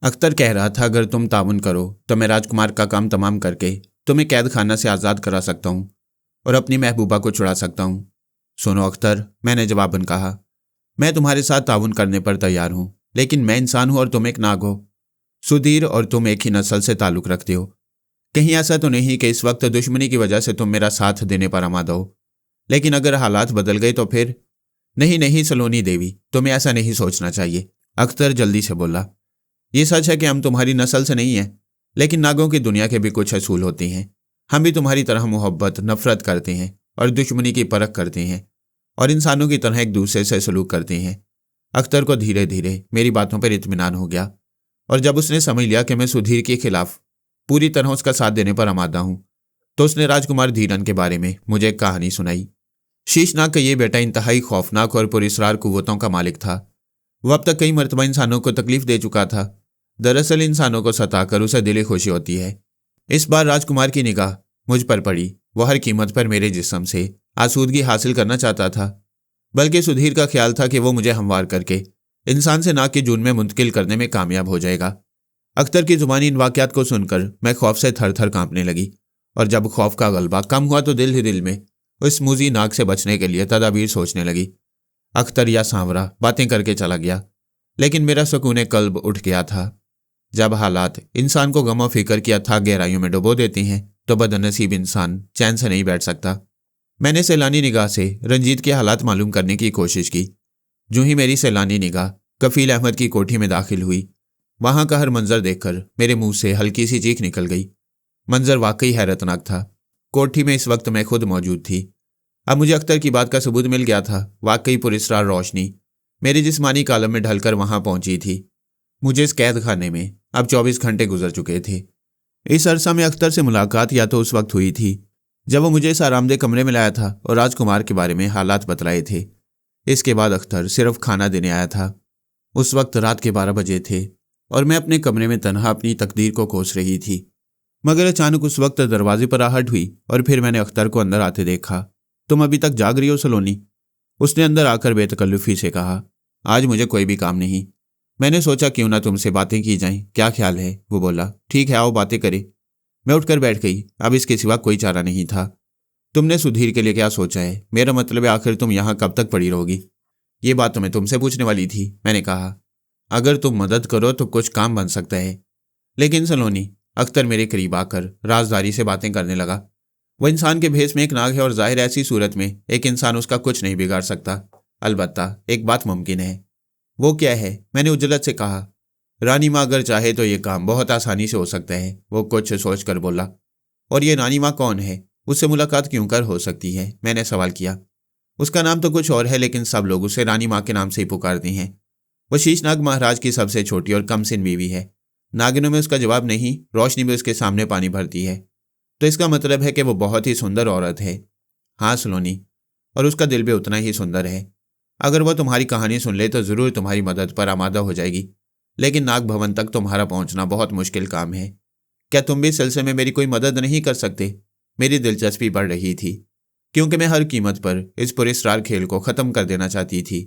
अख्तर कह रहा था, अगर तुम ताउन करो तो मैं राजकुमार का काम तमाम करके तुम्हें कैद खाना से आज़ाद करा सकता हूँ और अपनी महबूबा को छुड़ा सकता हूँ। सुनो अख्तर, मैंने जवाबन कहा, मैं तुम्हारे साथ ताउन करने पर तैयार हूँ, लेकिन मैं इंसान हूँ और तुम एक नाग हो। सुधीर और तुम एक ही नस्ल से ताल्लुक़ रखते हो। कहीं ऐसा तो नहीं कि इस वक्त दुश्मनी की वजह से तुम मेरा साथ देने पर आमादा हो। लेकिन अगर हालात बदल गए तो फिर? नहीं नहीं सलोनी देवी, तुम्हें ऐसा नहीं सोचना चाहिए, अख्तर जल्दी से बोला। ये सच है कि हम तुम्हारी नस्ल से नहीं हैं, लेकिन नागों की दुनिया के भी कुछ असूल होते हैं। हम भी तुम्हारी तरह मोहब्बत, नफरत करते हैं और दुश्मनी की परख करते हैं और इंसानों की तरह एक दूसरे से सलूक करते हैं। अख्तर को धीरे धीरे मेरी बातों पर इत्मीनान हो गया और जब उसने समझ लिया कि मैं सुधीर के खिलाफ पूरी तरह उसका साथ देने पर आमादा हूं, तो उसने राजकुमार धीरन के बारे में मुझे एक कहानी सुनाई। शीशनाग का ये बेटा इंतहाई खौफनाक और पुरस्रार कुव्वतों का मालिक था। वह अब तक कई मरतबा इंसानों को तकलीफ दे चुका था। दरअसल इंसानों को सताकर उसे दिली खुशी होती है। इस बार राजकुमार की निगाह मुझ पर पड़ी। वह हर कीमत पर मेरे जिस्म से आसूदगी हासिल करना चाहता था, बल्कि सुधीर का ख्याल था कि वो मुझे हमवार करके इंसान से नाक की जून में मुंतकिल करने में कामयाब हो जाएगा। अख्तर की जुबानी इन वाक़यात को सुनकर मैं खौफ से थर थर कांपने लगी और जब खौफ का गलबा कम हुआ तो दिल ही दिल में उस मुजी नाग से बचने के लिए तदाबीर सोचने लगी। अख्तर या सांवरा बातें करके चला गया, लेकिन मेरा सुकून कल्ब उठ गया था। जब हालात इंसान को गम और फिक्र की अथाह गहराइयों में डुबो देती हैं तो बदनसीब इंसान चैन से नहीं बैठ सकता। मैंने सैलानी निगाह से रंजीत के हालात मालूम करने की कोशिश की। जो ही मेरी सैलानी निगाह कफील अहमद की कोठी में दाखिल हुई, वहां का हर मंजर देखकर मेरे मुंह से हल्की सी चीख निकल गई। मंजर वाकई हैरतनाक था। कोठी में इस वक्त मैं खुद मौजूद थी। अब मुझे अख्तर की बात का सबूत मिल गया था। वाकई पुरस्रार रोशनी मेरे जिस्मानी कालम में ढलकर वहां पहुंची थी। मुझे इस कैद खाने में अब 24 घंटे गुजर चुके थे। इस अरसा में अख्तर से मुलाकात या तो उस वक्त हुई थी जब वो मुझे इस आरामदेह कमरे में लाया था और राजकुमार के बारे में हालात बतलाए थे। इसके बाद अख्तर सिर्फ खाना देने आया था। उस वक्त रात के 12 बजे थे और मैं अपने कमरे में तन्हा अपनी तकदीर को कोस रही थी। मगर अचानक उस वक्त दरवाजे पर आहट हुई और फिर मैंने अख्तर को अंदर आते देखा। तुम अभी तक जाग रही हो सलोनी? उसने अंदर आकर बेतकल्लुफी से कहा। आज मुझे कोई भी काम नहीं। मैंने सोचा क्यों ना तुमसे बातें की जाएं, क्या ख्याल है? वो बोला। ठीक है, आओ बातें करें। मैं उठकर बैठ गई। अब इसके सिवा कोई चारा नहीं था। तुमने सुधीर के लिए क्या सोचा है? मेरा मतलब है, आखिर तुम यहाँ कब तक पड़ी रहोगी? ये बात तो मैं तुमसे पूछने वाली थी, मैंने कहा। अगर तुम मदद करो तो कुछ काम बन सकता है। लेकिन सलोनी, अख्तर मेरे करीब आकर राजदारी से बातें करने लगा। वह इंसान के भेष में एक नाग है और जाहिर ऐसी सूरत में एक इंसान उसका कुछ नहीं बिगाड़ सकता। अलबत्ता एक बात मुमकिन है। वो क्या है? मैंने उजलत से कहा। रानी माँ अगर चाहे तो ये काम बहुत आसानी से हो सकता है, वो कुछ सोच कर बोला। और ये रानी माँ कौन है? उससे मुलाकात क्यों कर हो सकती है? मैंने सवाल किया। उसका नाम तो कुछ और है, लेकिन सब लोग उसे रानी माँ के नाम से ही पुकारते हैं। वो शीशनाग महाराज की सबसे छोटी और कमसिन बीवी है। नागिनों में उसका जवाब नहीं, रोशनी भी उसके सामने पानी भरती है। तो इसका मतलब है कि वो बहुत ही सुंदर औरत है। हाँ सलोनी, और उसका दिल भी उतना ही सुंदर है। अगर वह तुम्हारी कहानी सुन ले तो ज़रूर तुम्हारी मदद पर आमादा हो जाएगी, लेकिन नाग भवन तक तुम्हारा पहुंचना बहुत मुश्किल काम है। क्या तुम भी इस सिलसिले में मेरी कोई मदद नहीं कर सकते? मेरी दिलचस्पी बढ़ रही थी, क्योंकि मैं हर कीमत पर इस पुरस्कार खेल को ख़त्म कर देना चाहती थी।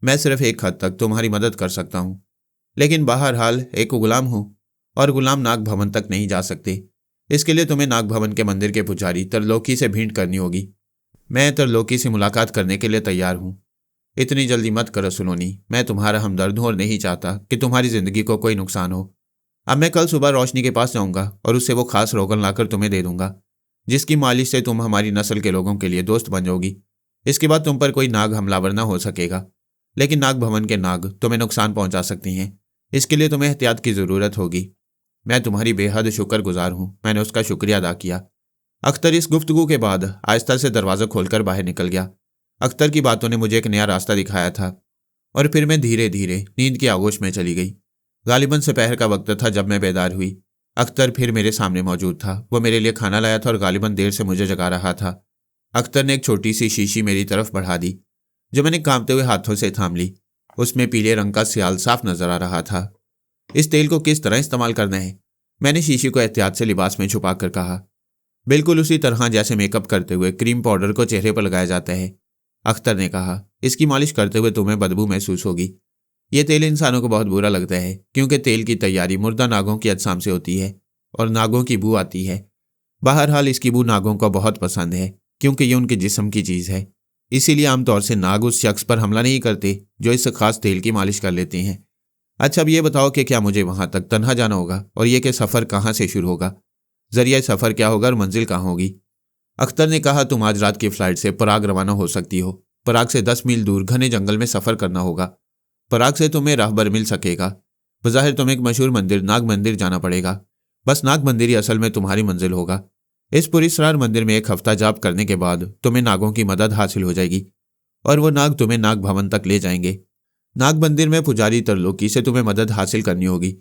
मैं सिर्फ एक हद तक तुम्हारी मदद कर सकता हूँ, लेकिन बहरहाल एक गुलाम हूँ और गुलाम नाग भवन तक नहीं जा सकते। इसके लिए तुम्हें नाग भवन के मंदिर के पुजारी तरलोकी से भेंट करनी होगी। मैं तरलोकी से मुलाकात करने के लिए तैयार हूँ। इतनी जल्दी मत करो सलोनी, मैं तुम्हारा हमदर्द हूँ और नहीं चाहता कि तुम्हारी ज़िंदगी को कोई नुकसान हो। अब मैं कल सुबह रोशनी के पास जाऊँगा और उससे वो खास रोगन लाकर तुम्हें दे दूंगा, जिसकी मालिश से तुम हमारी नस्ल के लोगों के लिए दोस्त बन जाओगी। इसके बाद तुम पर कोई नाग हमलावर न हो सकेगा, लेकिन नाग भवन के नाग तुम्हें नुकसान पहुंचा सकती हैं। इसके लिए तुम्हें एहतियात की ज़रूरत होगी। मैं तुम्हारी बेहद शुक्रगुजार हूँ। मैंने उसका शुक्रिया अदा किया। अख्तर इस गुफ्तगू के बाद आहिस्ता से दरवाज़ा खोलकर बाहर निकल गया। अख्तर की बातों ने मुझे एक नया रास्ता दिखाया था और फिर मैं धीरे धीरे नींद की आगोश में चली गई। गालिबन दोपहर का वक्त था जब मैं बेदार हुई। अख्तर फिर मेरे सामने मौजूद था। वो मेरे लिए खाना लाया था और गालिबन देर से मुझे जगा रहा था। अख्तर ने एक छोटी सी शीशी मेरी तरफ बढ़ा दी, जो मैंने कांपते हुए हाथों से थाम ली। उसमें पीले रंग का सियाल साफ नजर आ रहा था। इस तेल को किस तरह इस्तेमाल करना है? मैंने शीशी को एहतियात से लिबास में छुपा कर कहा। बिल्कुल उसी तरह जैसे मेकअप करते हुए क्रीम पाउडर को चेहरे पर लगाया जाता है, अख्तर ने कहा। इसकी मालिश करते हुए तुम्हें बदबू महसूस होगी। ये तेल इंसानों को बहुत बुरा लगता है क्योंकि तेल की तैयारी मुर्दा नागों की अजसाम से होती है और नागों की बू आती है। बहरहाल इसकी बू नागों को बहुत पसंद है क्योंकि ये उनके जिस्म की चीज़ है। इसीलिए आमतौर से नाग उस शख्स पर हमला नहीं करते जो इस खास तेल की मालिश कर लेते हैं। अच्छा, अब ये बताओ कि क्या मुझे वहां तक तन्हा जाना होगा और ये कि सफ़र कहाँ से शुरू होगा, जरिया सफ़र क्या होगा और मंजिल कहाँ होगी? अख्तर ने कहा, तुम आज रात की फ्लाइट से पराग रवाना हो सकती हो। पराग से 10 मील दूर घने जंगल में सफ़र करना होगा। पराग से तुम्हें राहबर मिल सकेगा। बज़ाहिर तुम्हें एक मशहूर मंदिर नाग मंदिर जाना पड़ेगा। बस नाग मंदिर ही असल में तुम्हारी मंजिल होगा। इस पुरस्कार मंदिर में 1 हफ्ता जाप करने के बाद तुम्हें नागों की मदद हासिल हो जाएगी और वो नाग तुम्हें नाग भवन तक ले जाएंगे। नाग मंदिर में पुजारी तरलोकी से तुम्हें मदद हासिल करनी होगी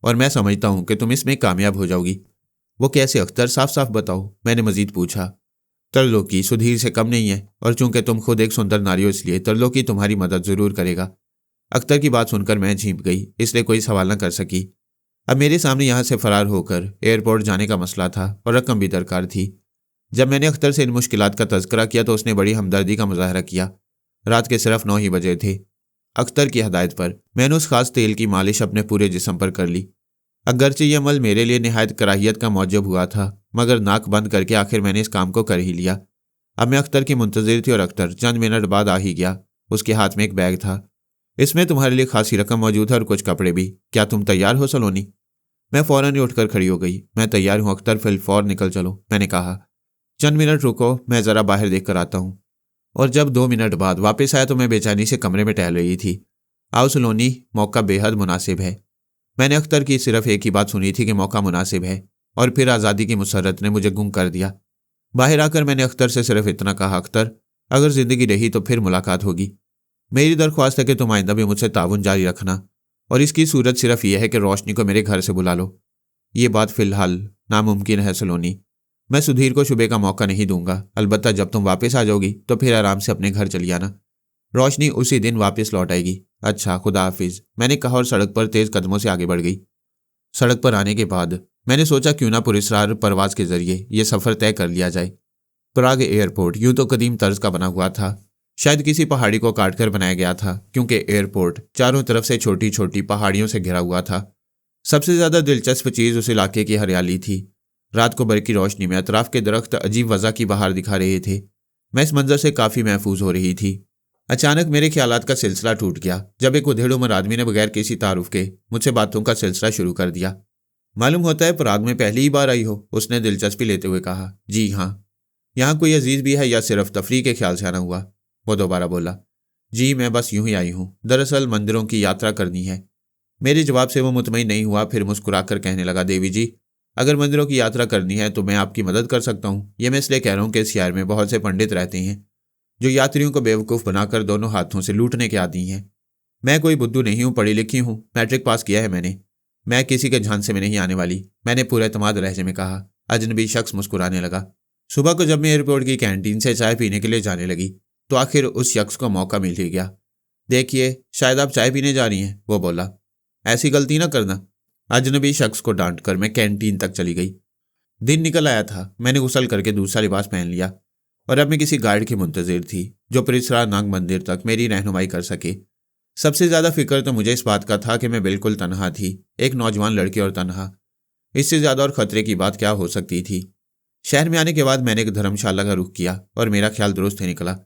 और मैं समझता हूं कि तुम इसमें कामयाब हो जाओगी। वो कैसे अख्तर, साफ साफ बताओ, मैंने मजीद पूछा। तरलोकी सुधीर से कम नहीं है और चूंकि तुम खुद एक सुंदर नारी हो इसलिए तरलोकी तुम्हारी मदद जरूर करेगा। अख्तर की बात सुनकर मैं झींप गई, इसलिए कोई सवाल न कर सकी। अब मेरे सामने यहाँ से फरार होकर एयरपोर्ट जाने का मसला था और रकम भी दरकार थी। जब मैंने अख्तर से इन मुश्किलात का तज़किरा किया तो उसने बड़ी हमदर्दी का मुजाहरा किया। रात के सिर्फ 9 ही बजे थे। अख्तर की हदायत पर मैंने उस खास तेल की मालिश अपने पूरे जिस्म पर कर ली। अगरचे ये अमल मेरे लिए निहायत कराहियत का मौजब हुआ था, मगर नाक बंद करके आखिर मैंने इस काम को कर ही लिया। अब मैं अख्तर की मुंतज़िर थी और अख्तर चंद मिनट बाद आ ही गया। उसके हाथ में एक बैग था। इसमें तुम्हारे लिए खासी रकम मौजूद है और कुछ कपड़े भी। क्या तुम तैयार हो सलोनी? मैं फ़ौरन ही उठकर खड़ी हो गई। मैं तैयार हूँ अख्तर, फिल फौर निकल चलो, मैंने कहा। चंद मिनट रुको, मैं ज़रा बाहर देख कर आता हूँ। और जब 2 मिनट बाद वापस आया तो मैं बेचैनी से कमरे में टहल रही थी। आओ सलोनी, मौका बेहद मुनासिब है। मैंने अख्तर की सिर्फ एक ही बात सुनी थी कि मौका मुनासिब है, और फिर आज़ादी की मुसर्रत ने मुझे गुम कर दिया। बाहर आकर मैंने अख्तर से सिर्फ इतना कहा, अख्तर, अगर ज़िंदगी रही तो फिर मुलाकात होगी। मेरी दरख्वास्त है कि तुम आइंदा भी मुझसे ताउन जारी रखना, और इसकी सूरत सिर्फ यह है कि रोशनी को मेरे घर से बुला लो। ये बात फ़िलहाल नामुमकिन है सलोनी। मैं सुधीर को शुबे का मौका नहीं दूंगा। अलबत्ता जब तुम वापस आ जाओगी तो फिर आराम से अपने घर चली आना। रोशनी उसी दिन वापस लौट आएगी। अच्छा, खुदा हाफिज, मैंने कहा और सड़क पर तेज कदमों से आगे बढ़ गई। सड़क पर आने के बाद मैंने सोचा क्यों ना पुरस्कार परवाज के जरिए यह सफ़र तय कर लिया जाए। पराग एयरपोर्ट यूं तो कदीम तर्ज का बना हुआ था, शायद किसी पहाड़ी को काटकर बनाया गया था, क्योंकि एयरपोर्ट चारों तरफ से छोटी छोटी पहाड़ियों से घिरा हुआ था। सबसे ज़्यादा दिलचस्प चीज़ उस इलाके की हरियाली थी। रात को बरकी रोशनी में अतराफ के दरख्त अजीब वजह की बहार दिखा रहे थे। मैं इस मंजर से काफ़ी महफूज हो रही थी। अचानक मेरे ख्यालात का सिलसिला टूट गया जब एक उधेड़ उम्र आदमी ने बगैर किसी तारुफ के मुझसे बातों का सिलसिला शुरू कर दिया। मालूम होता है पराग में पहली ही बार आई हो, उसने दिलचस्पी लेते हुए कहा। जी हाँ। यहाँ कोई अजीज़ भी है या सिर्फ तफरी के ख्याल से आना हुआ? वो दोबारा बोला। जी, मैं बस यूं ही आई हूँ, दरअसल मंदिरों की यात्रा करनी है। मेरे जवाब से वो मुतमईन नहीं हुआ, फिर मुस्कुराकर कहने लगा, देवी जी, अगर मंदिरों की यात्रा करनी है तो मैं आपकी मदद कर सकता हूँ। ये मैं इसलिए कह रहा हूँ कि इस शहर में बहुत से पंडित रहते हैं जो यात्रियों को बेवकूफ़ बनाकर दोनों हाथों से लूटने के आदी हैं। मैं कोई बुद्धू नहीं हूँ, पढ़ी लिखी हूँ, मैट्रिक पास किया है मैंने। मैं किसी के झांसे में नहीं आने वाली, मैंने पूरे एतमाद लहजे में कहा। अजनबी शख्स मुस्कुराने लगा। सुबह को जब मैं एयरपोर्ट की कैंटीन से चाय पीने के लिए जाने लगी तो आखिर उस शख्स को मौका मिल ही गया। देखिए, शायद आप चाय पीने जा रही हैं, वो बोला। ऐसी गलती ना करना। अजनबी शख्स को डांटकर मैं कैंटीन तक चली गई। दिन निकल आया था। मैंने गुसल करके दूसरा लिबास पहन लिया और अब मैं किसी गाइड की मुंतजिर थी जो परिसरा नाग मंदिर तक मेरी रहनुमाई कर सके। सबसे ज़्यादा फिक्र तो मुझे इस बात का था कि मैं बिल्कुल तनहा थी, एक नौजवान लड़की और तनहा। इससे ज़्यादा और ख़तरे की बात क्या हो सकती थी। शहर में आने के बाद मैंने एक धर्मशाला का रुख किया और मेरा ख्याल दुरुस्त ही निकला।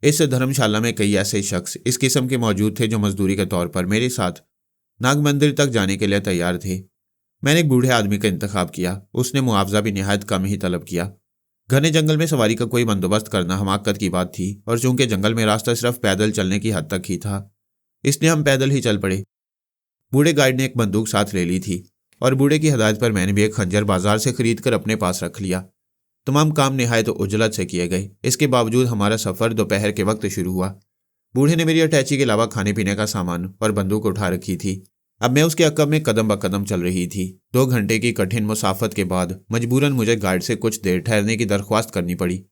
इस धर्मशाला में कई ऐसे शख्स इस किस्म के मौजूद थे जो मजदूरी के तौर पर मेरे साथ नाग मंदिर तक जाने के लिए तैयार थे। मैंने एक बूढ़े आदमी का इंतखाब किया। उसने मुआवजा भी निहायत कम ही तलब किया। घने जंगल में सवारी का कोई बंदोबस्त करना हमाकत की बात थी और चूंकि जंगल में रास्ता सिर्फ पैदल चलने की हद तक ही था, इसलिए हम पैदल ही चल पड़े। बूढ़े गाइड ने एक बंदूक साथ ले ली थी और बूढ़े की हदायत पर मैंने भी एक खंजर बाजार से खरीद कर अपने पास रख लिया। तमाम काम निहायत उजलत से किए गए। इसके बावजूद हमारा सफ़र दोपहर के वक्त शुरू हुआ। बूढ़े ने मेरी अटैची के अलावा खाने पीने का सामान और बंदूक उठा रखी थी। अब मैं उसके अक़ब में कदम ब कदम चल रही थी। 2 घंटे की कठिन मुसाफत के बाद मजबूरन मुझे गाइड से कुछ देर ठहरने की दरख्वास्त करनी पड़ी।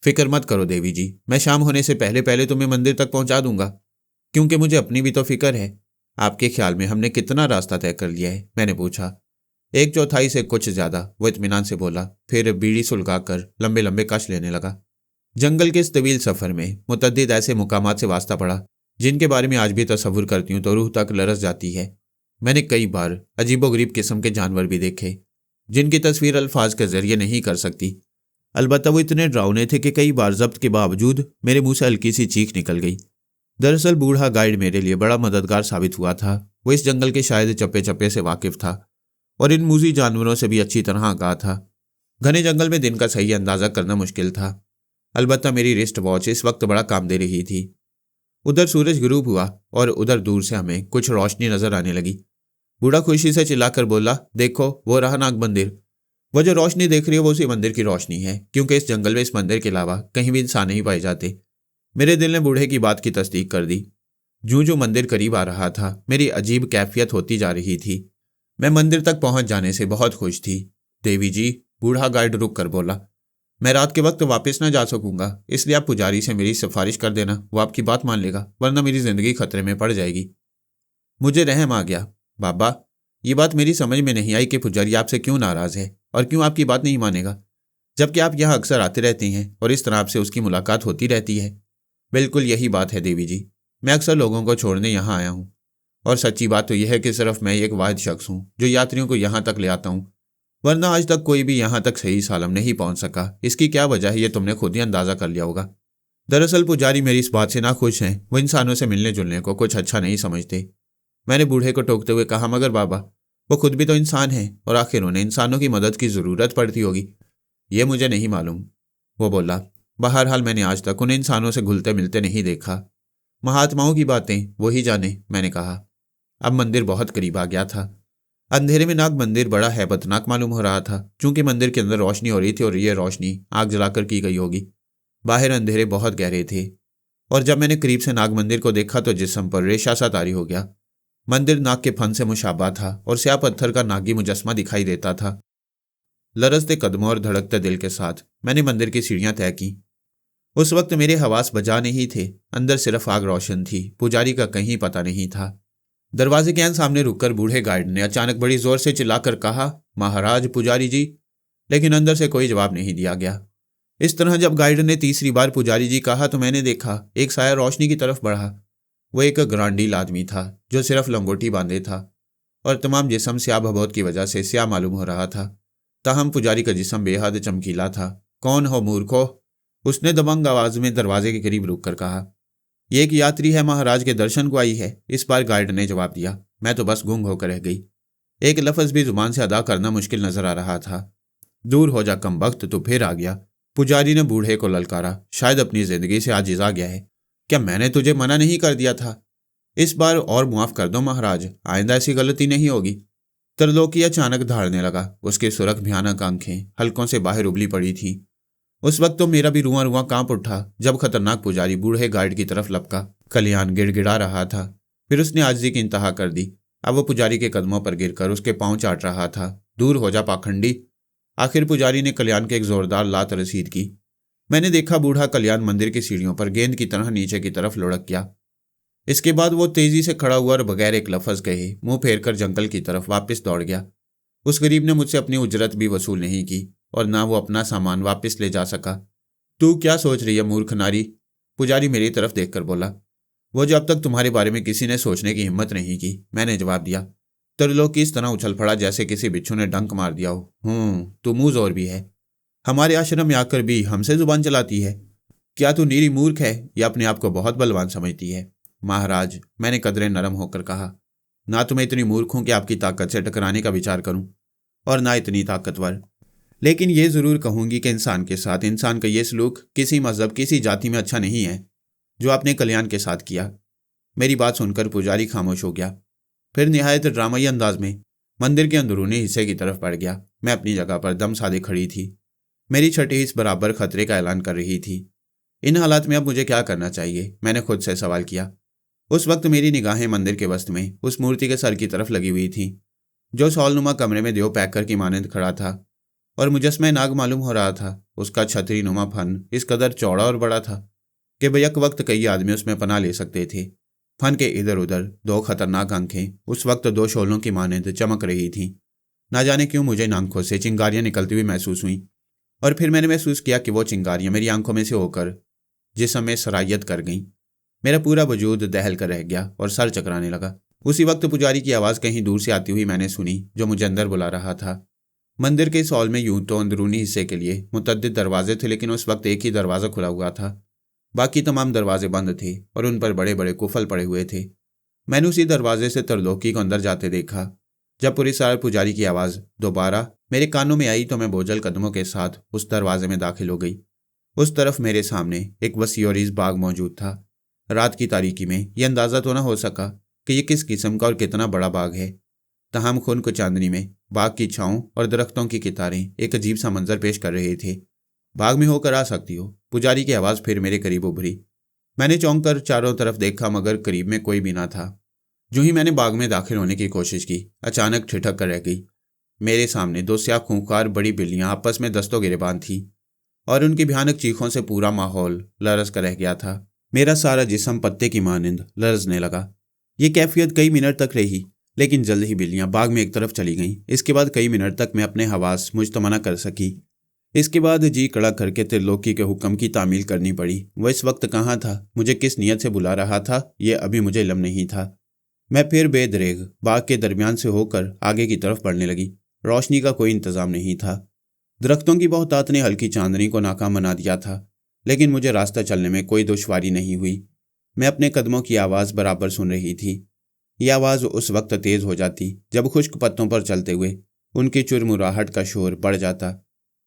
फिक्र मत करो देवी जी, मैं शाम होने से पहले पहले तुम्हें मंदिर तक पहुंचा दूंगा, क्योंकि मुझे अपनी भी तो फिक्र है। आपके ख्याल में हमने कितना रास्ता तय कर लिया है? मैंने पूछा। 1/4 से कुछ ज़्यादा, वो इत्मीनान से बोला। फिर बीड़ी सुलगाकर लंबे लंबे कश लेने लगा। जंगल के इस तवील सफ़र में मुतअद्दिद ऐसे मुकामात से वास्ता पड़ा जिनके बारे में आज भी तसव्वुर करती हूँ तो रूह तक लरस जाती है। मैंने कई बार अजीबोगरीब किस्म के जानवर भी देखे जिनकी तस्वीर अल्फाज के जरिए नहीं कर सकती। अलबत्ता वो इतने डरावने थे कि कई बार जब्त के बावजूद मेरे मुंह से हल्की सी चीख निकल गई। दरअसल बूढ़ा गाइड मेरे लिए बड़ा मददगार साबित हुआ था। वो इस जंगल के शायद चप्पे चप्पे से वाकिफ था और इन मूजी जानवरों से भी अच्छी तरह आगाह था। घने जंगल में दिन का सही अंदाजा करना मुश्किल था। अलबत्ता मेरी रिस्ट वॉच इस वक्त बड़ा काम दे रही थी। उधर सूरज गुरूब हुआ और उधर दूर से हमें कुछ रोशनी नजर आने लगी। बूढ़ा खुशी से चिल्लाकर बोला, देखो वो रहा नाग मंदिर। वो जो रोशनी देख रही है वो उसी मंदिर की रोशनी है, क्योंकि इस जंगल में इस मंदिर के अलावा कहीं भी इंसान नहीं पाए जाते। मेरे दिल ने बूढ़े की बात की तस्दीक कर दी। जूं जूं मंदिर करीब आ रहा था मेरी अजीब कैफियत होती जा रही थी। मैं मंदिर तक पहुंच जाने से बहुत खुश थी। देवी जी, बूढ़ा गाइड रुक कर बोला, मैं रात के वक्त वापस न जा सकूंगा, इसलिए आप पुजारी से मेरी सिफारिश कर देना, वो आपकी बात मान लेगा, वरना मेरी जिंदगी खतरे में पड़ जाएगी। मुझे रहम आ गया। बाबा, ये बात मेरी समझ में नहीं आई कि पुजारी आपसे क्यों नाराज है और क्यों आपकी बात नहीं मानेगा, जबकि आप यहाँ अक्सर आते रहते हैं और इस तरह आपसे उसकी मुलाकात होती रहती है। बिल्कुल यही बात है देवी जी, मैं अक्सर लोगों को छोड़ने यहाँ आया हूँ और सच्ची बात तो यह है कि सिर्फ मैं एक वाहिद शख्स हूँ जो यात्रियों को यहाँ तक ले आता हूँ, वरना आज तक कोई भी यहाँ तक सही सालम नहीं पहुँच सका। इसकी क्या वजह है ये तुमने खुद ही अंदाज़ा कर लिया होगा। दरअसल पुजारी मेरी इस बात से नाखुश हैं, वो इंसानों से मिलने जुलने को कुछ अच्छा नहीं समझते। मैंने बूढ़े को टोकते हुए कहा, मगर बाबा वो खुद भी तो इंसान है और आखिर उन्हें इंसानों की मदद की ज़रूरत पड़ती होगी। ये मुझे नहीं मालूम, वो बोला। बहरहाल मैंने आज तक उन्हें इंसानों से घुलते मिलते नहीं देखा। महात्माओं की बातें वो ही जाने, मैंने कहा। अब मंदिर बहुत करीब आ गया था। अंधेरे में नाग मंदिर बड़ा हैबतनाक मालूम हो रहा था, चूंकि मंदिर के अंदर रोशनी हो रही थी और ये रोशनी आग जलाकर की गई होगी। बाहर अंधेरे बहुत गहरे थे और जब मैंने करीब से नाग मंदिर को देखा तो जिस्म पर रेशा सा तारी हो गया। मंदिर नाग के फन से मुशाबा था और स्याह पत्थर का नागी मुजस्मा दिखाई देता था। लरजते कदमों और धड़कते दिल के साथ मैंने मंदिर की सीढ़ियां तय की। उस वक्त मेरे हवास बजा नहीं थे, अंदर सिर्फ आग रोशन थी, पुजारी का कहीं पता नहीं था। दरवाजे के सामने रुककर बूढ़े गाइड ने अचानक बड़ी जोर से चिल्लाकर कहा, महाराज, पुजारी जी। लेकिन अंदर से कोई जवाब नहीं दिया गया। इस तरह जब गाइड ने तीसरी बार पुजारी जी कहा तो मैंने देखा एक साया रोशनी की तरफ बढ़ा। वो एक ग्रांडील आदमी था जो सिर्फ लंगोटी बांधे था और तमाम जिस्म स्याह भभूत की वजह से स्याह मालूम हो रहा था। ताहम पुजारी का जिस्म बेहद चमकीला था। कौन हो मूर्खो, उसने दबंग आवाज में दरवाजे के करीब रुक कर कहा। ये एक यात्री है, महाराज के दर्शन को आई है, इस बार गाइड ने जवाब दिया। मैं तो बस गूंग होकर रह गई। एक लफ्ज भी जुबान से अदा करना मुश्किल नजर आ रहा था। दूर हो जा कमबख्त, तो फिर आ गया। पुजारी ने बूढ़े को ललकारा। शायद अपनी जिंदगी से आजिज आ गया है। क्या मैंने तुझे मना नहीं कर दिया था? इस बार और मुआफ कर दो महाराज, आइंदा ऐसी गलती नहीं होगी। त्रिलोकी अचानक धाड़ने लगा। उसकी सुरख भयानक आंखें हलकों से बाहर उबली पड़ी थी। उस वक्त तो मेरा भी रुआं रुआं कांप उठा जब खतरनाक पुजारी बूढ़े गाइड की तरफ लपका। कल्याण गिड़गिड़ा रहा था, फिर उसने आजिज़ी की इंतहा कर दी। अब वो पुजारी के कदमों पर गिरकर उसके पांव चाट रहा था। दूर हो जा पाखंडी। आखिर पुजारी ने कल्याण के एक जोरदार लात रसीद की। मैंने देखा बूढ़ा कल्याण मंदिर की सीढ़ियों पर गेंद की तरह नीचे की तरफ लुढ़क गया। इसके बाद वो तेजी से खड़ा हुआ और बगैर एक लफ्ज कहे मुंह फेरकर जंगल की तरफ वापस दौड़ गया। उस गरीब ने मुझसे अपनी उजरत भी वसूल नहीं की और ना वो अपना सामान वापस ले जा सका। तू क्या सोच रही है मूर्ख नारी? पुजारी मेरी तरफ देखकर बोला। वो जो अब तक तुम्हारे बारे में किसी ने सोचने की हिम्मत नहीं की, मैंने जवाब दिया। त्रिलोकी इस तरह उछल पड़ा जैसे किसी बिच्छू ने डंक मार दिया हो। तू मुंह जोर भी है। हमारे आश्रम में आकर भी हमसे जुबान चलाती है। क्या तू नीरी मूर्ख है या अपने आप को बहुत बलवान समझती है? महाराज, मैंने कदरे नरम होकर कहा, ना तो मैं इतनी मूर्ख हूं कि आपकी ताकत से टकराने का विचार करूं और ना इतनी ताकतवर, लेकिन यह जरूर कहूंगी कि इंसान के साथ इंसान का यह सलूक किसी मजहब किसी जाति में अच्छा नहीं है जो आपने कल्याण के साथ किया। मेरी बात सुनकर पुजारी खामोश हो गया। फिर निहायत ड्रामाई अंदाज में मंदिर के अंदरूनी हिस्से की तरफ बढ़ गया। मैं अपनी जगह पर दम साधे खड़ी थी। मेरी छठी इस बराबर खतरे का ऐलान कर रही थी। इन हालात में अब मुझे क्या करना चाहिए, मैंने खुद से सवाल किया। उस वक्त मेरी निगाहें मंदिर के वस्त में उस मूर्ति के सर की तरफ लगी हुई थी जो सौलनुमा कमरे में देव पैकर की मानंद खड़ा था और मुजस्मे नाग मालूम हो रहा था। उसका छतरी नुमा फन इस कदर चौड़ा और बड़ा था कि बेयक वक्त कई आदमी उसमें पनाह ले सकते थे। फन के इधर उधर दो खतरनाक आंखें उस वक्त दो शोलों की मानंद चमक रही थीं। ना जाने क्यों मुझे इन आंखों से चिंगारियां निकलती हुई महसूस हुई और फिर मैंने महसूस किया कि वो चिंगारियां मेरी आंखों में से होकर जिस्म में सरायत कर गईं। मेरा पूरा वजूद दहल कर रह गया और सर चकराने लगा। उसी वक्त पुजारी की आवाज़ कहीं दूर से आती हुई मैंने सुनी, जो मुझे अंदर बुला रहा था। मंदिर के इस हॉल में यूं तो अंदरूनी हिस्से के लिए मुतअद्दिद दरवाजे थे, लेकिन उस वक्त एक ही दरवाज़ा खुला हुआ था। बाकी तमाम दरवाजे बंद थे और उन पर बड़े बड़े कुफल पड़े हुए थे। मैंने उसी दरवाजे से तरलोकी को अंदर जाते देखा। जब पूरी साल पुजारी की आवाज़ दोबारा मेरे कानों में आई तो मैं बोझल कदमों के साथ उस दरवाजे में दाखिल हो गई। उस तरफ मेरे सामने एक वसी और इस बाग मौजूद था। रात की तारीकी में यह अंदाज़ा तो न हो सका कि यह किस किस्म का और कितना बड़ा बाग है। तहम खुन को चांदनी में बाग की छांव और दरख्तों की कितारें एक अजीब सा मंजर पेश कर रहे थे। बाग में होकर आ सकती हो, पुजारी की आवाज़ फिर मेरे करीब उभरी। मैंने चौंक कर चारों तरफ देखा, मगर करीब में कोई भी ना था। जो ही मैंने बाग में दाखिल होने की कोशिश की, अचानक ठिठक कर रह गई। मेरे सामने दो स्याह खूंखार बड़ी बिल्लियां आपस में दस्तों गिरेबान थीं और उनकी भयानक चीखों से पूरा माहौल लरस कर रह गया था। मेरा सारा जिस्म पत्ते की मानिंद लरजने लगा। ये कैफियत कई मिनट तक रही, लेकिन जल्द ही बिल्लियां बाग में एक तरफ चली गईं। इसके बाद कई मिनट तक मैं अपने हवास मुजतमना कर सकी। इसके बाद जी कड़ा करके त्रिलोकी के हुक्म की तामील करनी पड़ी। वह इस वक्त कहाँ था, मुझे किस नीयत से बुला रहा था, यह अभी मुझे इल्म नहीं था। मैं फिर बेदरेग बाग के दरमियान से होकर आगे की तरफ बढ़ने लगी। रोशनी का कोई इंतजाम नहीं था। दरख्तों की बहुतात ने हल्की चांदनी को नाकाम बना दिया था, लेकिन मुझे रास्ता चलने में कोई दुश्वारी नहीं हुई। मैं अपने कदमों की आवाज़ बराबर सुन रही थी। यह आवाज़ उस वक्त तेज़ हो जाती जब खुश्क पत्तों पर चलते हुए उनकी चुरमुराहट का शोर बढ़ जाता।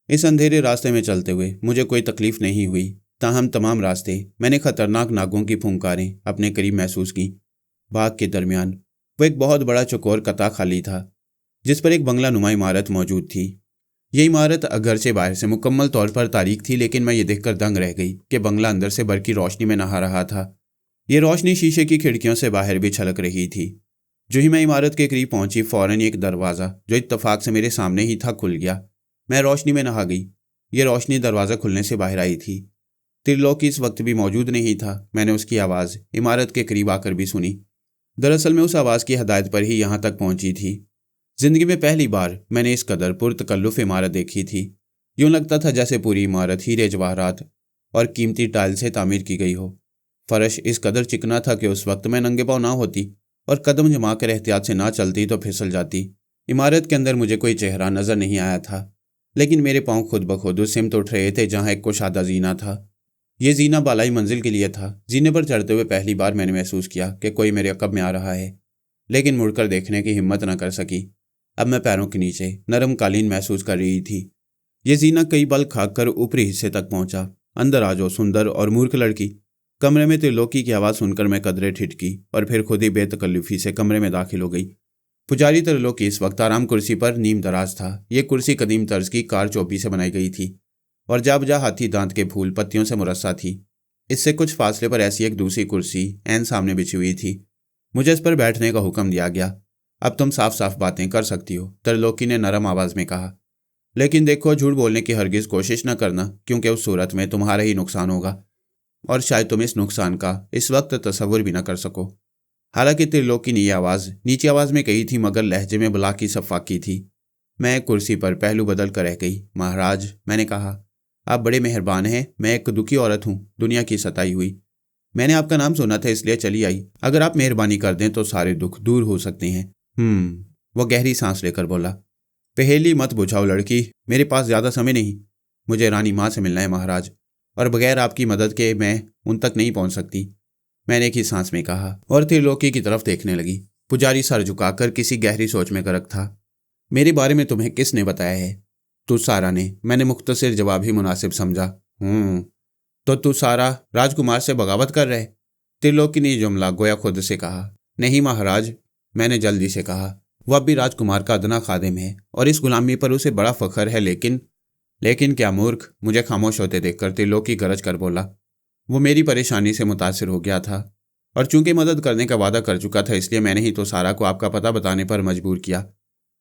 इस अंधेरे रास्ते में चलते हुए मुझे कोई तकलीफ नहीं हुई, ताहम तमाम रास्ते मैंने खतरनाक नागों की फुंकारें अपने करीब महसूस की। बाग के दरमियान वो एक बहुत बड़ा चौकोर कता खाली था, जिस पर एक बंगला नुमा इमारत मौजूद थी। ये इमारत अगरचे बाहर से मुकम्मल तौर पर तारीक थी, लेकिन मैं ये देखकर दंग रह गई कि बंगला अंदर से बरकी रोशनी में नहा रहा था। ये रोशनी शीशे की खिड़कियों से बाहर भी छलक रही थी। जो ही मैं इमारत के करीब पहुंची, फौरन एक दरवाज़ा जो इत्तफाक से मेरे सामने ही था खुल गया। मैं रोशनी में नहा गई। ये रोशनी दरवाज़ा खुलने से बाहर आई थी। त्रिलोकी इस वक्त भी मौजूद नहीं था। मैंने उसकी आवाज़ इमारत के करीब आकर भी सुनी। दरअसल मैं उस आवाज़ की हदायत पर ही यहाँ तक पहुँची थी। जिंदगी में पहली बार मैंने इस कदर पुरतकल्लुफ़ इमारत देखी थी। यूँ लगता था जैसे पूरी इमारत हीरे जवाहरात और कीमती टाइल से तामीर की गई हो। फर्श इस कदर चिकना था कि उस वक्त मैं नंगे पाँव ना होती और कदम जमा कर एहतियात से ना चलती तो फिसल जाती। इमारत के अंदर मुझे कोई चेहरा नज़र नहीं आया था, लेकिन मेरे पाँव खुद ब खुद उस सिमत उठ रहे थे जहाँ एक कुशादा जीना था। ये जीना बालाई मंजिल के लिए था। जीने पर चढ़ते हुए पहली बार मैंने महसूस किया कि कोई मेरे अकब में आ रहा है, लेकिन मुड़कर देखने की हिम्मत न कर सकी। अब मैं पैरों के नीचे नरम कालीन महसूस कर रही थी। ये जीना कई बल खाकर ऊपरी हिस्से तक पहुंचा। अंदर आ जाओ सुंदर और मूर्ख लड़की। कमरे में त्रिलोकी की आवाज़ सुनकर मैं कदरे ठिठकी और फिर खुद ही बेतकल्लुफ़ी से कमरे में दाखिल हो गई। पुजारी त्रिलोकी इस वक्त आराम कुर्सी पर नीम दराज था। ये कुर्सी कदीम तर्ज की कार चौबी से बनाई गई थी और जा बजा हाथी दांत के फूल पत्तियों से मुरस्सा थी। इससे कुछ फासले पर ऐसी एक दूसरी कुर्सी ऐन सामने बिछी हुई थी। मुझे इस पर बैठने का हुक्म दिया गया। अब तुम साफ साफ बातें कर सकती हो, त्रिलोकी ने नरम आवाज़ में कहा। लेकिन देखो, झूठ बोलने की हरगिज़ कोशिश न करना, क्योंकि उस सूरत में तुम्हारा ही नुकसान होगा और शायद तुम इस नुकसान का इस वक्त तसव्वुर भी न कर सको। हालांकि त्रिलोकी ने यह आवाज़ नीची आवाज़ में कही थी, मगर लहजे में बला की सफ़ाकी थी। मैं कुर्सी पर पहलू बदल कर रह गई। महाराज, मैंने कहा, आप बड़े मेहरबान हैं। मैं एक दुखी औरत हूँ, दुनिया की सताई हुई। मैंने आपका नाम सुना था, इसलिए चली आई। अगर आप मेहरबानी कर दें तो सारे दुख दूर हो सकते हैं। वह गहरी सांस लेकर बोला। पहेली मत बुझाओ लड़की, मेरे पास ज़्यादा समय नहीं। मुझे रानी माँ से मिलना है महाराज, और बगैर आपकी मदद के मैं उन तक नहीं पहुँच सकती। मैंने एक ही सांस में कहा और त्रिलोकी की तरफ देखने लगी। पुजारी सर झुकाकर किसी गहरी सोच में गर्क था। मेरे बारे में तुम्हें किसने बताया है? तुसारा ने। मैंने मुख्तसर जवाब ही मुनासिब समझा। तो तुसारा राजकुमार से बगावत कर रहे? त्रिलोकी ने जुमला गोया खुद से कहा। नहीं महाराज, मैंने जल्दी से कहा। वह भी राजकुमार का अदना खादिम है और इस गुलामी पर उसे बड़ा फख्र है। लेकिन क्या मूर्ख, मुझे खामोश होते देखकर त्रिलोकी गरज कर बोला। वो मेरी परेशानी से मुतासिर हो गया था और चूंकि मदद करने का वादा कर चुका था, इसलिए मैंने ही तो सारा को आपका पता बताने पर मजबूर किया।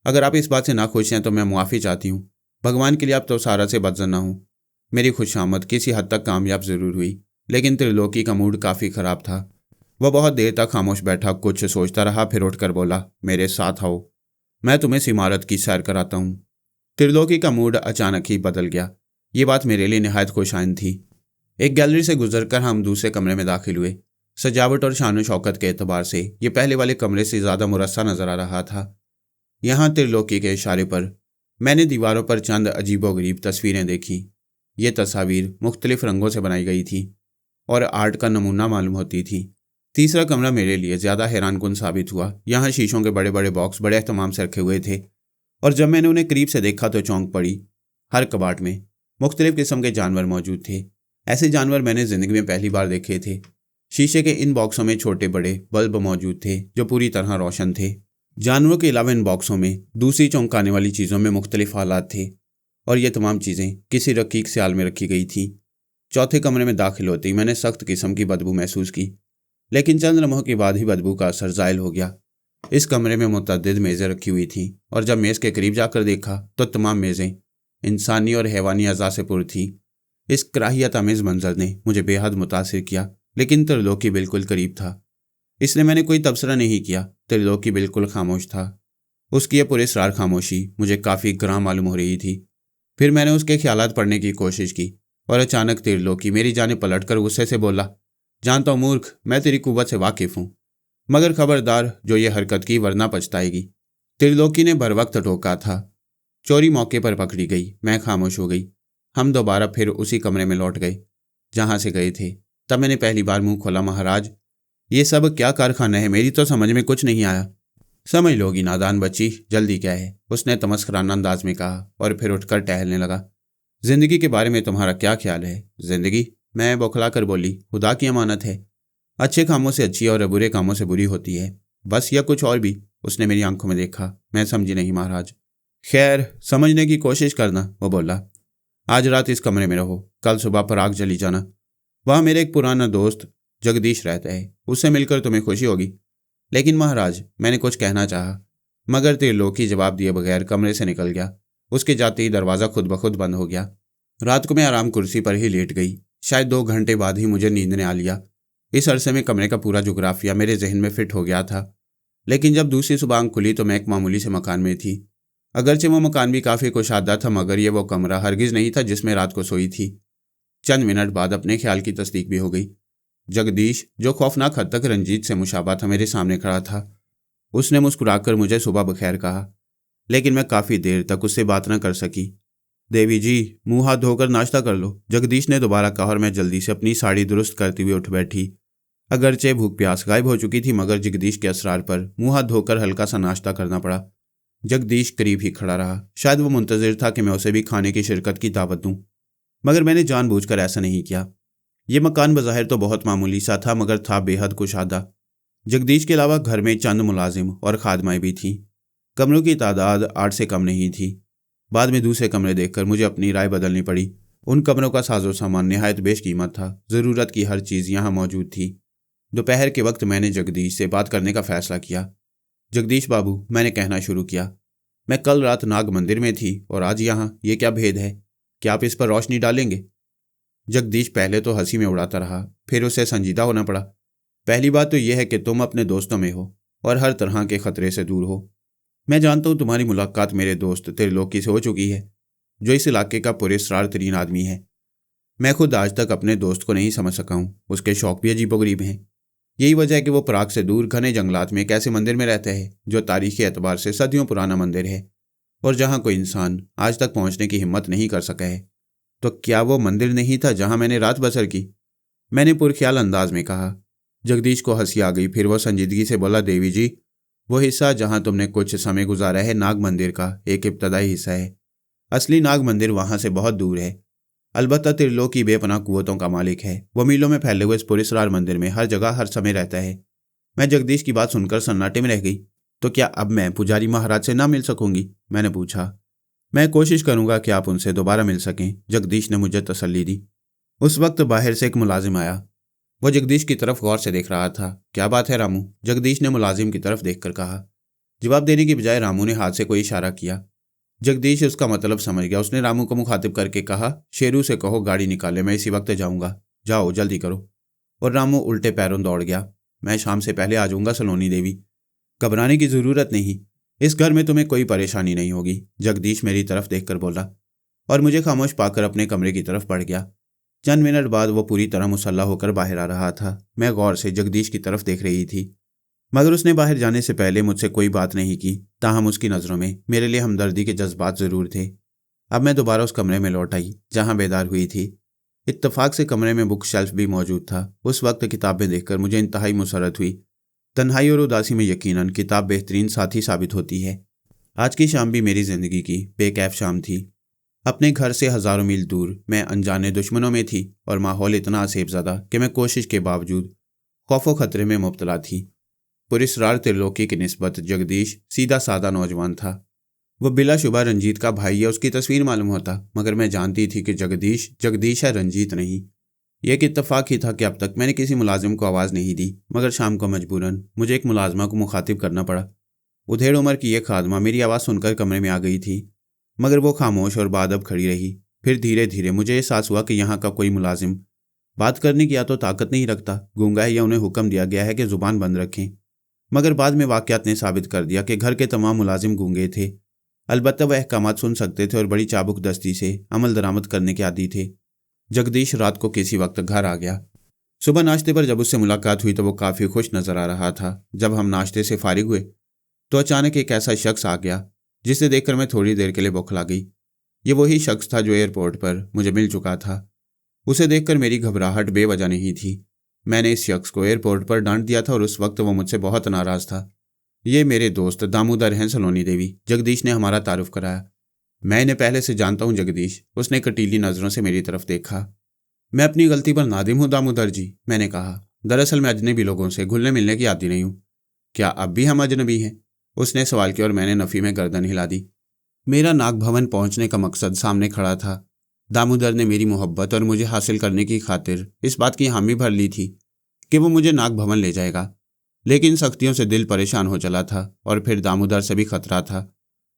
अगर आप इस बात से नाखुश हैं तो मैं मुआफ़ी चाहती हूँ। भगवान के लिए आप तो सारा से बदजन ना हूँ। मेरी खुशामद किसी हद तक कामयाब ज़रूर हुई, लेकिन त्रिलोकी का मूड काफ़ी ख़राब था। वह बहुत देर तक खामोश बैठा कुछ सोचता रहा, फिर उठकर बोला, मेरे साथ आओ, मैं तुम्हें इस इमारत की सैर कराता हूँ। त्रिलोकी का मूड अचानक ही बदल गया। ये बात मेरे लिए निहायत खुशाइन थी। एक गैलरी से गुजरकर हम दूसरे कमरे में दाखिल हुए। सजावट और शान शौकत के एतबार से ये पहले वाले कमरे से ज़्यादा मुरस्सा नजर आ रहा था। यहाँ त्रिलोकी के इशारे पर मैंने दीवारों पर चंद अजीबोगरीब तस्वीरें देखी। ये तस्वीर मुख्तलिफ रंगों से बनाई गई थी और आर्ट का नमूना मालूम होती थी। तीसरा कमरा मेरे लिए ज़्यादा हैरानकुन साबित हुआ। यहाँ शीशों के बड़े बड़े बॉक्स बड़े एहतमाम से रखे हुए थे और जब मैंने उन्हें करीब से देखा तो चौंक पड़ी। हर कबाड़ में मुख्तलिफ किस्म के जानवर मौजूद थे। ऐसे जानवर मैंने ज़िंदगी में पहली बार देखे थे। शीशे के इन बॉक्सों में छोटे बड़े बल्ब मौजूद थे जो पूरी तरह रोशन थे। जानवरों के अलावा इन बॉक्सों में दूसरी चौंकाने वाली चीज़ों में मुख्तलिफ हालात थे और ये तमाम चीज़ें किसी रकीक स्याल में रखी गई थी। चौथे कमरे में दाखिल होते ही मैंने सख्त किस्म की बदबू महसूस की, लेकिन चंद लम्हों के बाद ही बदबू का असर ज़ायल हो गया। इस कमरे में मुतअद्दिद मेज़ें रखी हुई थीं और जब मेज़ के करीब जाकर देखा तो तमाम मेज़ें इंसानी और हैवानी अज़ा से पुर थीं। इस कराहियत आमेज़ मंजर ने मुझे बेहद मुतासिर किया, लेकिन त्रिलोकी बिल्कुल करीब था। इसलिए मैंने कोई तबसरा नहीं किया। त्रिलोकी बिल्कुल खामोश था। उसकी यह पुरस्रार खामोशी मुझे काफ़ी ग्रां मालूम हो रही थी। फिर मैंने उसके ख्यालात पढ़ने की कोशिश की और अचानक त्रिलोकी मेरी जाने पलटकर गुस्से से बोला, जानता हूँ मूर्ख, मैं तेरी कुव्वत से वाकिफ़ हूँ, मगर खबरदार जो ये हरकत की वरना पछताएगी। त्रिलोकी ने बर वक्त टोका था। चोरी मौके पर पकड़ी गई। मैं खामोश हो गई। हम दोबारा फिर उसी कमरे में लौट गए जहाँ से गए थे। तब मैंने पहली बार मुंह खोला, महाराज ये सब क्या कारखाना है, मेरी तो समझ में कुछ नहीं आया। समझ लोगी नादान बच्ची, जल्दी क्या है, उसने तमस्खराना अंदाज में कहा और फिर उठकर टहलने लगा। जिंदगी के बारे में तुम्हारा क्या ख्याल है? जिंदगी? मैं बौखला कर बोली, खुदा की अमानत है, अच्छे कामों से अच्छी और बुरे कामों से बुरी होती है, बस या कुछ और भी? उसने मेरी आंखों में देखा। मैं समझी नहीं महाराज। खैर समझने की कोशिश करना, वो बोला। आज रात इस कमरे में रहो, कल सुबह पराग चली जाना। वहाँ मेरे एक पुराना दोस्त जगदीश रहता है, उससे मिलकर तुम्हें खुशी होगी। लेकिन महाराज, मैंने कुछ कहना चाहा, मगर त्रिलोकी जवाब दिए बगैर कमरे से निकल गया। उसके जाते ही दरवाज़ा खुद ब खुद बंद हो गया। रात को मैं आराम कुर्सी पर ही लेट गई। शायद 2 घंटे बाद ही मुझे नींद ने आ लिया। इस अरसे में कमरे का पूरा जोग्राफिया मेरे जहन में फिट हो गया था। लेकिन जब दूसरी सुबह आंख खुली तो मैं एक मामूली से मकान में थी। अगरचे वो मकान भी काफ़ी कुशादा था, मगर ये वो कमरा हरगिज़ नहीं था जिसमें रात को सोई थी। चंद मिनट बाद अपने ख्याल की तस्दीक भी हो गई। जगदीश, जो खौफनाक हद तक रंजीत से मुशाबा था, मेरे सामने खड़ा था। उसने मुस्कुराकर मुझे सुबह बखैर कहा, लेकिन मैं काफ़ी देर तक उससे बात न कर सकी। देवी जी, मुंह हाथ धोकर नाश्ता कर लो, जगदीश ने दोबारा कहा और मैं जल्दी से अपनी साड़ी दुरुस्त करते हुए उठ बैठी। अगरचे भूख प्यास गायब हो चुकी थी, मगर जगदीश के असरार पर मुंह हाथ धोकर हल्का सा नाश्ता करना पड़ा। जगदीश करीब ही खड़ा रहा। शायद वो मुंतजिर था कि मैं उसे भी खाने की शिरकत की दावत दूं, मगर मैंने जानबूझकर ऐसा नहीं किया। ये मकान बज़ाहिर तो बहुत मामूली सा था, मगर था बेहद कुशादा। जगदीश के अलावा घर में चंद मुलाजिम और खादमाएं भी थीं। कमरों की तादाद 8 से कम नहीं थी। बाद में दूसरे कमरे देखकर मुझे अपनी राय बदलनी पड़ी। उन कमरों का साजो सामान नहायत बेशकीमत था। ज़रूरत की हर चीज़ यहाँ मौजूद थी। दोपहर के वक्त मैंने जगदीश से बात करने का फ़ैसला किया। जगदीश बाबू, मैंने कहना शुरू किया, मैं कल रात नाग मंदिर में थी और आज यहाँ, ये क्या भेद है? क्या आप इस पर रोशनी डालेंगे? जगदीश पहले तो हंसी में उड़ाता रहा, फिर उसे संजीदा होना पड़ा। पहली बात तो यह है कि तुम अपने दोस्तों में हो और हर तरह के खतरे से दूर हो। मैं जानता हूँ तुम्हारी मुलाकात मेरे दोस्त त्रिलोकी से हो चुकी है, जो इस इलाके का पुरस्कार तरीन आदमी है। मैं खुद आज तक अपने दोस्त को नहीं समझ सका हूँ। उसके शौक भी अजीबोगरीब हैं। यही वजह है कि वो पराग से दूर घने जंगलात में एक ऐसे मंदिर में रहता है जो तारीखी एतबार से सदियों पुराना मंदिर है और जहाँ कोई इंसान आज तक पहुँचने की हिम्मत नहीं कर सका है। तो क्या वो मंदिर नहीं था जहाँ मैंने रात बसर की? मैंने पुरख्याल अंदाज में कहा। जगदीश को हंसी आ गई। फिर वो संजीदगी से बोला, देवी जी, वो हिस्सा जहाँ तुमने कुछ समय गुजारा है नाग मंदिर का एक इब्तदाई हिस्सा है। असली नाग मंदिर वहाँ से बहुत दूर है। अलबत्ता त्रिलोकी बेपनाह कुव्वतों का मालिक है। वो मीलों में फैले हुए इस पुरस्कार मंदिर में हर जगह हर समय रहता है। मैं जगदीश की बात सुनकर सन्नाटे में रह गई। तो क्या अब मैं पुजारी महाराज से ना मिल सकूंगी? मैंने पूछा। मैं कोशिश करूंगा कि आप उनसे दोबारा मिल सकें, जगदीश ने मुझे तसल्ली दी। उस वक्त बाहर से एक मुलाजिम आया। वो जगदीश की तरफ गौर से देख रहा था। क्या बात है रामू? जगदीश ने मुलाजिम की तरफ देखकर कहा। जवाब देने की बजाय रामू ने हाथ से कोई इशारा किया। जगदीश उसका मतलब समझ गया। उसने रामू को मुखातिब करके कहा, शेरू से कहो गाड़ी निकाले, मैं इसी वक्त जाऊंगा, जाओ जल्दी करो। और रामू उल्टे पैरों दौड़ गया। मैं शाम से पहले आ जाऊंगा सलोनी देवी, घबराने की ज़रूरत नहीं, इस घर में तुम्हें कोई परेशानी नहीं होगी, जगदीश मेरी तरफ देखकर बोला और मुझे खामोश पाकर अपने कमरे की तरफ बढ़ गया। चंद मिनट बाद वो पूरी तरह मुसल्ला होकर बाहर आ रहा था। मैं गौर से जगदीश की तरफ देख रही थी, मगर उसने बाहर जाने से पहले मुझसे कोई बात नहीं की। ताहम उसकी नज़रों में मेरे लिए हमदर्दी के जज्बात ज़रूर थे। अब मैं दोबारा उस कमरे में लौट आई जहाँ बेदार हुई थी। इत्तफाक से कमरे में बुक शेल्फ भी मौजूद था। उस वक्त किताबें देखकर मुझे इंतहाई मुसरत हुई। तन्हाई और उदासी में यकीनन किताब बेहतरीन साथी साबित होती है। आज की शाम भी मेरी ज़िंदगी की बेकैफ शाम थी। अपने घर से हज़ारों मील दूर मैं अनजाने दुश्मनों में थी और माहौल इतना असेबज़दा कि मैं कोशिश के बावजूद खौफो खतरे में मुब्तला थी। पुरस्रार त्रिलोकी की निस्बत जगदीश सीधा सादा नौजवान था। वह बिलाशुबा रंजीत का भाई या उसकी तस्वीर मालूम होता, मगर मैं जानती थी कि जगदीश है, रंजीत नहीं। यह एक इत्तफाक ही था कि अब तक मैंने किसी मुलाजिम को आवाज़ नहीं दी, मगर शाम को मजबूरन मुझे एक मुलाजमा को मुखातिब करना पड़ा। उधेड़ उम्र की यह खादमा मेरी आवाज़ सुनकर कमरे में आ गई थी, मगर वो खामोश और बाअदब खड़ी रही। फिर धीरे धीरे मुझे एहसास हुआ कि यहाँ का कोई मुलाजिम बात करने की या तो ताकत नहीं रखता, गूंगा है, या उन्हें हुक्म दिया गया है कि ज़ुबान बंद रखें। मगर बाद में वाक़यात ने साबित कर दिया कि घर के तमाम मुलाजिम गूंगे थे। अलबत्ता वह अहकामात सुन सकते थे और बड़ी चाबुक दस्ती से अमल दरामद करने के आदी थे। जगदीश रात को किसी वक्त घर आ गया। सुबह नाश्ते पर जब उससे मुलाकात हुई तो वो काफ़ी खुश नज़र आ रहा था। जब हम नाश्ते से फारिग हुए तो अचानक एक ऐसा शख्स आ गया जिसे देखकर मैं थोड़ी देर के लिए बौखला गई। ये वही शख्स था जो एयरपोर्ट पर मुझे मिल चुका था। उसे देखकर मेरी घबराहट बेवजह नहीं थी। मैंने इस शख्स को एयरपोर्ट पर डांट दिया था और उस वक्त वो मुझसे बहुत नाराज़ था। ये मेरे दोस्त दामोदर हैं, सलोनी देवी। जगदीश ने हमारा तारुफ कराया। मैं इन्हें पहले से जानता हूँ जगदीश। उसने कटीली नज़रों से मेरी तरफ देखा। मैं अपनी गलती पर नादिम हूँ दामोदर जी, मैंने कहा। दरअसल मैं अजनबी लोगों से घुलने मिलने की आदी नहीं हूँ। क्या अब भी हम अजनबी हैं? उसने सवाल किया और मैंने नफ़ी में गर्दन हिला दी। मेरा नाग भवन पहुंचने का मकसद सामने खड़ा था। दामोदर ने मेरी मोहब्बत और मुझे हासिल करने की खातिर इस बात की हामी भर ली थी कि वो मुझे नाग भवन ले जाएगा, लेकिन सख्तियों से दिल परेशान हो चला था और फिर दामोदर से भी खतरा था।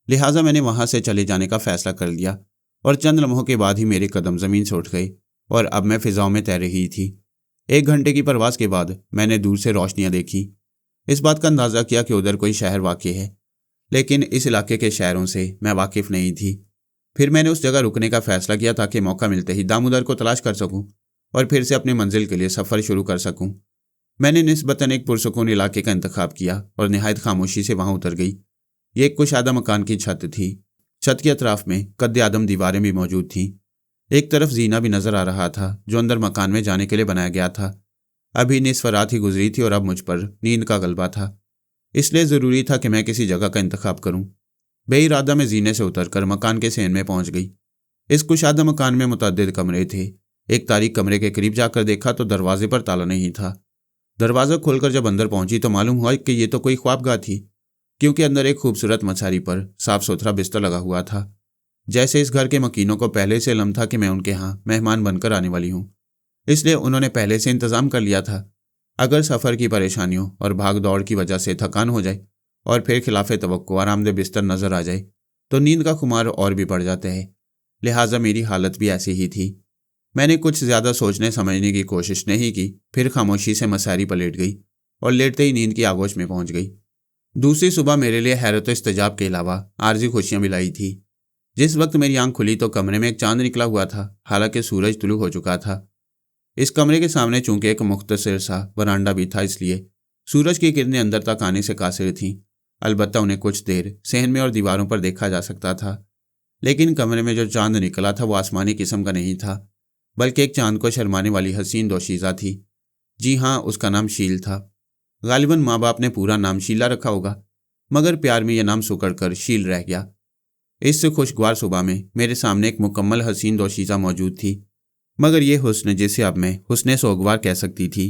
लिहाजा मैंने वहां से चले जाने का फैसला कर लिया और चंद लम्हों के बाद ही मेरे कदम ज़मीन से उठ गए और अब मैं फिजाओं में तैर रही थी। 1 घंटे की परवास के बाद मैंने दूर से रोशनियां देखी। इस बात का अंदाज़ा किया कि उधर कोई शहर वाक़ है, लेकिन इस इलाके के शहरों से मैं वाकिफ़ नहीं थी। फिर मैंने उस जगह रुकने का फ़ैसला किया ताकि मौका मिलते ही दामोदर को तलाश कर सकूं और फिर से अपनी मंजिल के लिए सफ़र शुरू कर सकूं। मैंने निस्बतन एक पुरसुकून इलाके का इंतखाब किया और निहायत खामोशी से वहां उतर गई। ये एक कुशादा मकान की छत थी। छत के अतराफ में कद्दे आदम दीवारें भी मौजूद थीं। एक तरफ जीना भी नज़र आ रहा था जो अंदर मकान में जाने के लिए बनाया गया था। अभी निस्फ रात ही गुजरी थी और अब मुझ पर नींद का गलबा था, इसलिए ज़रूरी था कि मैं किसी जगह का इंतखाब करूं। बेइरादा में जीने से उतरकर मकान के सेन में पहुंच गई। इस कुशादा मकान में मुतअद्दिद कमरे थे। एक तारीक कमरे के करीब जाकर देखा तो दरवाजे पर ताला नहीं था। दरवाज़ा खोलकर जब अंदर पहुंची तो मालूम हुआ कि ये तो कोई ख्वाबगाह थी, क्योंकि अंदर एक खूबसूरत मछारी पर साफ सुथरा बिस्तर लगा हुआ था। जैसे इस घर के मकीनों को पहले से इल्म था कि मैं उनके यहाँ मेहमान बनकर आने वाली हूँ, इसलिए उन्होंने पहले से इंतज़ाम कर लिया था। अगर सफ़र की परेशानियों और भाग दौड़ की वजह से थकान हो जाए और फिर खिलाफे तवक्को आरामदेह बिस्तर नज़र आ जाए तो नींद का खुमार और भी बढ़ जाता है। लिहाजा मेरी हालत भी ऐसी ही थी। मैंने कुछ ज़्यादा सोचने समझने की कोशिश नहीं की, फिर खामोशी से मसारी पर लेट गई और लेटते ही नींद की आगोश में पहुंच गई। दूसरी सुबह मेरे लिए हैरत इस्तेजाब के अलावा आर्जी खुशियाँ भी लाई थी। जिस वक्त मेरी आंख खुली तो कमरे में एक चांद निकला हुआ था, हालांकि सूरज तुलू हो चुका था। इस कमरे के सामने चूंकि एक मुख्तसर सा वरांडा भी था, इसलिए सूरज की किरणें अंदर तक आने से कासिर थीं। अलबत्ता उन्हें कुछ देर सहन में और दीवारों पर देखा जा सकता था, लेकिन कमरे में जो चांद निकला था वो आसमानी किस्म का नहीं था, बल्कि एक चांद को शर्माने वाली हसीन दोशीज़ा थी। जी हाँ, उसका नाम शील था। गालिबन माँ बाप ने पूरा नाम शीला रखा होगा, मगर प्यार में यह नाम सुकड़ कर शील रह गया। इस खुशगवार सुबह में मेरे सामने एक मुकम्मल हसीन दोशीज़ा मौजूद थी, मगर यह हुस्न जिसे अब मैं हुस्ने सोगवार कह सकती थी,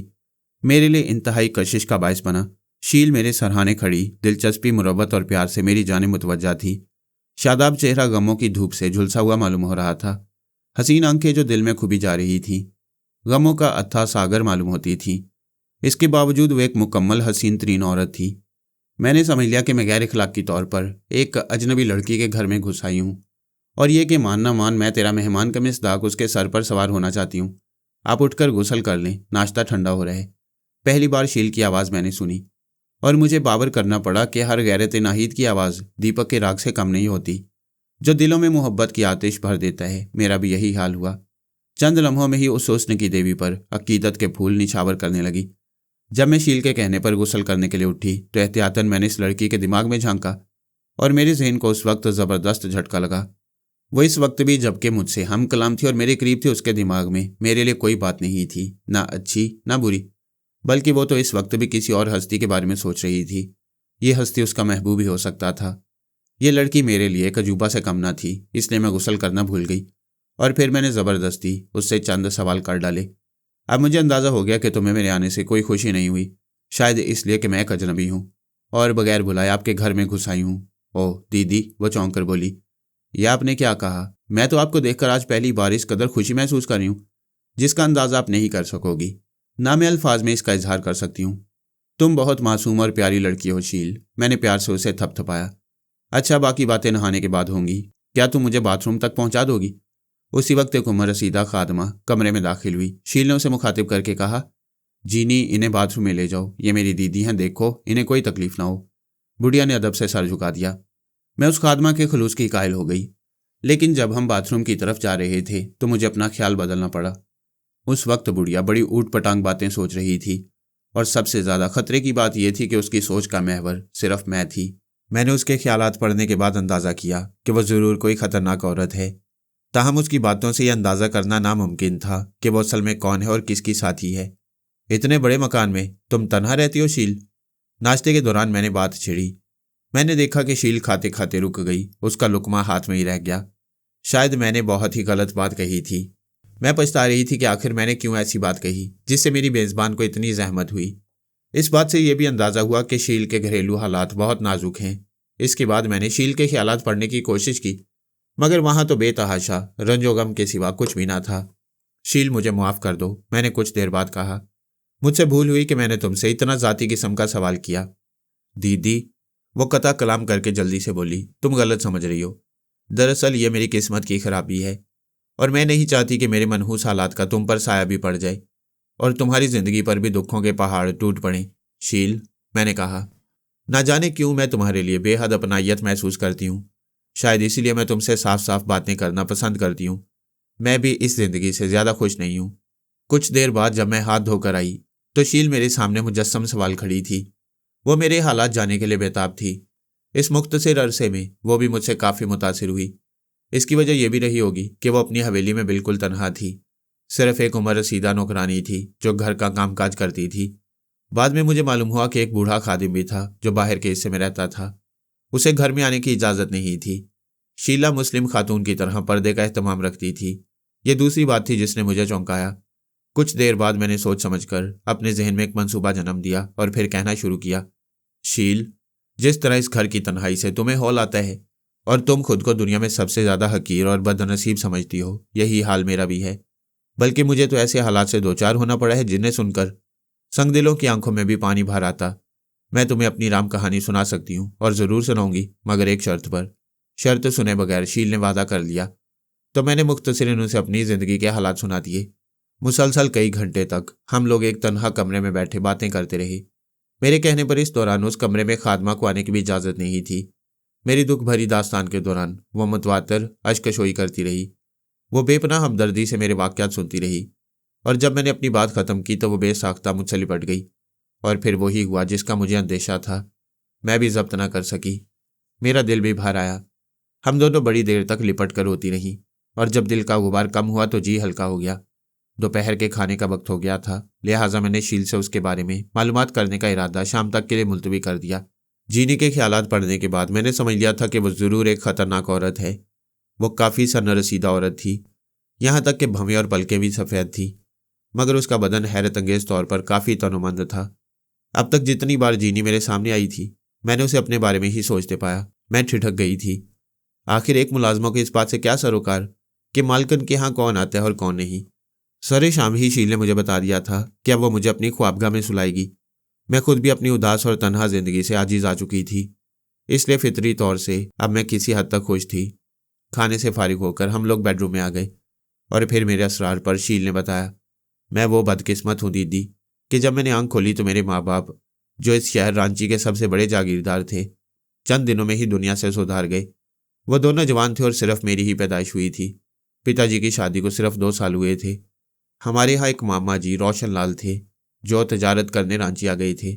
मेरे लिए इंतहाई कशिश का बायस बना। शील मेरे सरहाने खड़ी दिलचस्पी, मुरब्बत और प्यार से मेरी जाने मुतवज्जा थी। शादाब चेहरा गमों की धूप से झुलसा हुआ मालूम हो रहा था। हसीन आंखें जो दिल में खुबी जा रही थीं, गमों का अथाह सागर मालूम होती थीं। इसके बावजूद वो एक मुकम्मल हसीन तरीन औरत थी। मैंने समझ लिया कि मैं गैर इखलाकी तौर पर एक अजनबी लड़की के घर में घुस आई हूँ और ये कि मान ना मान मैं तेरा मेहमान का मिसदाक उसके सर पर सवार होना चाहती हूँ। आप उठकर गुसल कर लें, नाश्ता ठंडा हो रहा है। पहली बार शील की आवाज़ मैंने सुनी और मुझे बावर करना पड़ा कि हर गैरत नाहीद की आवाज़ दीपक के राग से कम नहीं होती, जो दिलों में मोहब्बत की आतिश भर देता है। मेरा भी यही हाल हुआ। चंद लम्हों में ही उस हुस्न की देवी पर अकीदत के फूल निछावर करने लगी। जब मैं शील के कहने पर गुस्ल करने के लिए उठी तो एहतियातन मैंने इस लड़की के दिमाग में झांका और मेरे ज़हन को उस वक्त ज़बरदस्त झटका लगा। वो इस वक्त भी जबकि मुझसे हम कलाम थी और मेरे करीब थी, उसके दिमाग में मेरे लिए कोई बात नहीं थी, ना अच्छी ना बुरी, बल्कि वो तो इस वक्त भी किसी और हस्ती के बारे में सोच रही थी। ये हस्ती उसका महबूब ही हो सकता था। ये लड़की मेरे लिए एक अजूबा से कम ना थी, इसलिए मैं गुस्ल करना भूल गई और फिर मैंने ज़बरदस्ती उससे चंद सवाल कर डाले। अब मुझे अंदाज़ा हो गया कि तुम्हें मेरे आने से कोई खुशी नहीं हुई, शायद इसलिए कि मैं एक अजनबी हूँ और बगैर बुलाए आपके घर में घुस आई हूँ। ओह दीदी, वो चौंक कर बोली, यह आपने क्या कहा? मैं तो आपको देखकर आज पहली बार इस कदर खुशी महसूस कर रही हूँ जिसका अंदाज़ा आप नहीं कर सकोगी, ना मैं अल्फाज में इसका इजहार कर सकती हूँ। तुम बहुत मासूम और प्यारी लड़की हो शील, मैंने प्यार से उसे थपथपाया। अच्छा, बाकी बातें नहाने के बाद होंगी, क्या तुम मुझे बाथरूम तक पहुँचा दोगी? उसी वक्त एक उम्र रसीदा खादमा कमरे में दाखिल हुई। शील ने उसे मुखातिब करके कहा, जीनी, इन्हें बाथरूम में ले जाओ, ये मेरी दीदी हैं, देखो इन्हें कोई तकलीफ ना हो। बुढ़िया ने अदब से सर झुका दिया। मैं उस खादमा के खलूस की कायल हो गई, लेकिन जब हम बाथरूम की तरफ जा रहे थे तो मुझे अपना ख्याल बदलना पड़ा। उस वक्त बुढ़िया बड़ी ऊट पटांग बातें सोच रही थी और सबसे ज़्यादा खतरे की बात यह थी कि उसकी सोच का महवर सिर्फ मैं थी। मैंने उसके ख्यालात पढ़ने के बाद अंदाज़ा किया कि वह ज़रूर कोई ख़तरनाक औरत है, ताहम उसकी बातों से यह अंदाज़ा करना नामुमकिन था कि वह असल में कौन है और किसकी साथी है। इतने बड़े मकान में तुम तन्हा रहती हो शील? नाश्ते के दौरान मैंने बात छेड़ी। मैंने देखा कि शील खाते खाते रुक गई, उसका लुकमा हाथ में ही रह गया। शायद मैंने बहुत ही गलत बात कही थी। मैं पछता रही थी कि आखिर मैंने क्यों ऐसी बात कही जिससे मेरी मेज़बान को इतनी जहमत हुई। इस बात से यह भी अंदाज़ा हुआ कि शील के घरेलू हालात बहुत नाजुक हैं। इसके बाद मैंने शील के ख्यालात पढ़ने की कोशिश की, मगर वहाँ तो बेतहाशा रंजो गम के सिवा कुछ भी ना था। शील, मुझे माफ़ कर दो, मैंने कुछ देर बाद कहा। मुझसे भूल हुई कि मैंने तुमसे इतना ज़ाती किस्म का सवाल किया। दीदी, वो कता कलाम करके जल्दी से बोली, तुम गलत समझ रही हो। दरअसल ये मेरी किस्मत की खराबी है और मैं नहीं चाहती कि मेरे मनहूस हालात का तुम पर साया भी पड़ जाए और तुम्हारी ज़िंदगी पर भी दुखों के पहाड़ टूट पड़ें। शील, मैंने कहा, ना जाने क्यों मैं तुम्हारे लिए बेहद अपनायत महसूस करती हूँ। शायद इसीलिए मैं तुमसे साफ साफ बातें करना पसंद करती हूँ। मैं भी इस ज़िंदगी से ज़्यादा खुश नहीं हूँ। कुछ देर बाद जब मैं हाथ धोकर आई तो शील मेरे सामने मुजस्सम सवाल खड़ी थी। वो मेरे हालात जानने के लिए बेताब थी। इस मुख्तसर अरसे में वो भी मुझसे काफ़ी मुतासिर हुई। इसकी वजह यह भी रही होगी कि वो अपनी हवेली में बिल्कुल तनहा थी। सिर्फ एक उम्र रसीदा नौकरानी थी जो घर का कामकाज करती थी। बाद में मुझे मालूम हुआ कि एक बूढ़ा खादिम भी था जो बाहर के हिस्से में रहता था। उसे घर में आने की इजाज़त नहीं थी। शीला मुस्लिम खातून की तरह पर्दे का एहतमाम रखती थी। ये दूसरी बात थी जिसने मुझे चौंकाया। कुछ देर बाद मैंने सोच समझकर अपने जहन में एक मंसूबा जन्म दिया और फिर कहना शुरू किया, शील, जिस तरह इस घर की तन्हाई से तुम्हें हौल आता है और तुम खुद को दुनिया में सबसे ज़्यादा हकीर और बदनसीब समझती हो, यही हाल मेरा भी है। बल्कि मुझे तो ऐसे हालात से दो चार होना पड़ा है जिन्हें सुनकर संगदिलों की आंखों में भी पानी भर आता। मैं तुम्हें अपनी राम कहानी सुना सकती हूँ और ज़रूर सुनाऊंगी, मगर एक शर्त पर। शर्त सुने बगैर शील ने वादा कर लिया। तो मैंने मुख्तसरन उसे अपनी ज़िंदगी के हालात सुना दिए। मुसलसल कई घंटे तक हम लोग एक तन्हा कमरे में बैठे बातें करते रहे। मेरे कहने पर इस दौरान उस कमरे में खादमा को आने की भी इजाज़त नहीं थी। मेरी दुख भरी दास्तान के दौरान वो मुतवातर अश्कशोई करती रही। वो बेपनाह हमदर्दी से मेरे वाक़यात सुनती रही और जब मैंने अपनी बात ख़त्म की तो वो बेसाख्ता मुझसे लिपट गई। और फिर वही हुआ जिसका मुझे अंदेशा था। मैं भी ज़ब्त ना कर सकी। मेरा दिल भी भर आया। हम दोनों बड़ी देर तक लिपट कर रोती रहीं और जब दिल का गुबार कम हुआ तो जी हल्का हो गया। दोपहर के खाने का वक्त हो गया था, लिहाजा मैंने शील से उसके बारे में मालूमात करने का इरादा शाम तक के लिए मुलतवी कर दिया। जीनी के ख्यालात पढ़ने के बाद मैंने समझ लिया था कि वो ज़रूर एक ख़तरनाक औरत है। वो काफ़ी सन्नरसीदा औरत थी, यहाँ तक कि भवें और पलकें भी सफ़ेद थी, मगर उसका बदन हैरत अंगेज़ तौर पर काफ़ी तनोमंद था। अब तक जितनी बार जीनी मेरे सामने आई थी मैंने उसे अपने बारे में ही सोचते पाया। मैं ठिठक गई थी। आखिर एक मुलाजमों के इस बात से क्या सरोकार कि मालकन के यहाँ कौन आता है और कौन नहीं। सरे शाम ही शील ने मुझे बता दिया था कि अब वो मुझे अपनी ख्वाबगाह में सुलाएगी। मैं खुद भी अपनी उदास और तन्हा जिंदगी से आजीज आ चुकी थी, इसलिए फितरी तौर से अब मैं किसी हद तक खुश थी। खाने से फारिग होकर हम लोग बेडरूम में आ गए और फिर मेरे असरार पर शील ने बताया, मैं वो बदकिस्मत हूँ दीदी कि जब मैंने आंख खोली तो मेरे माँ बाप, जो इस शहर रांची के सबसे बड़े जागीरदार थे, चंद दिनों में ही दुनिया से सुधार गए। वो दोनों जवान थे और सिर्फ मेरी ही पैदाइश हुई थी। पिताजी की शादी को सिर्फ 2 साल हुए थे। हमारे यहाँ एक मामा जी रोशन लाल थे जो तजारत करने रांची आ गए थे।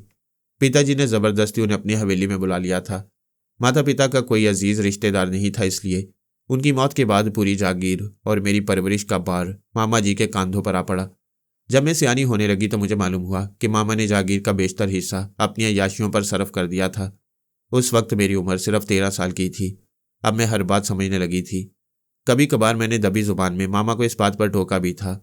पिताजी ने ज़बरदस्ती उन्हें अपनी हवेली में बुला लिया था। माता पिता का कोई अजीज रिश्तेदार नहीं था, इसलिए उनकी मौत के बाद पूरी जागीर और मेरी परवरिश का भार मामा जी के कंधों पर आ पड़ा। जब मैं सियानी होने लगी तो मुझे मालूम हुआ कि मामा ने जागीर का बेशतर हिस्सा अपनी अय्याशियों पर सर्फ कर दिया था। उस वक्त मेरी उम्र सिर्फ 13 साल की थी। अब मैं हर बात समझने लगी थी। कभी कभार मैंने दबी जुबान में मामा को इस बात पर टोका भी था।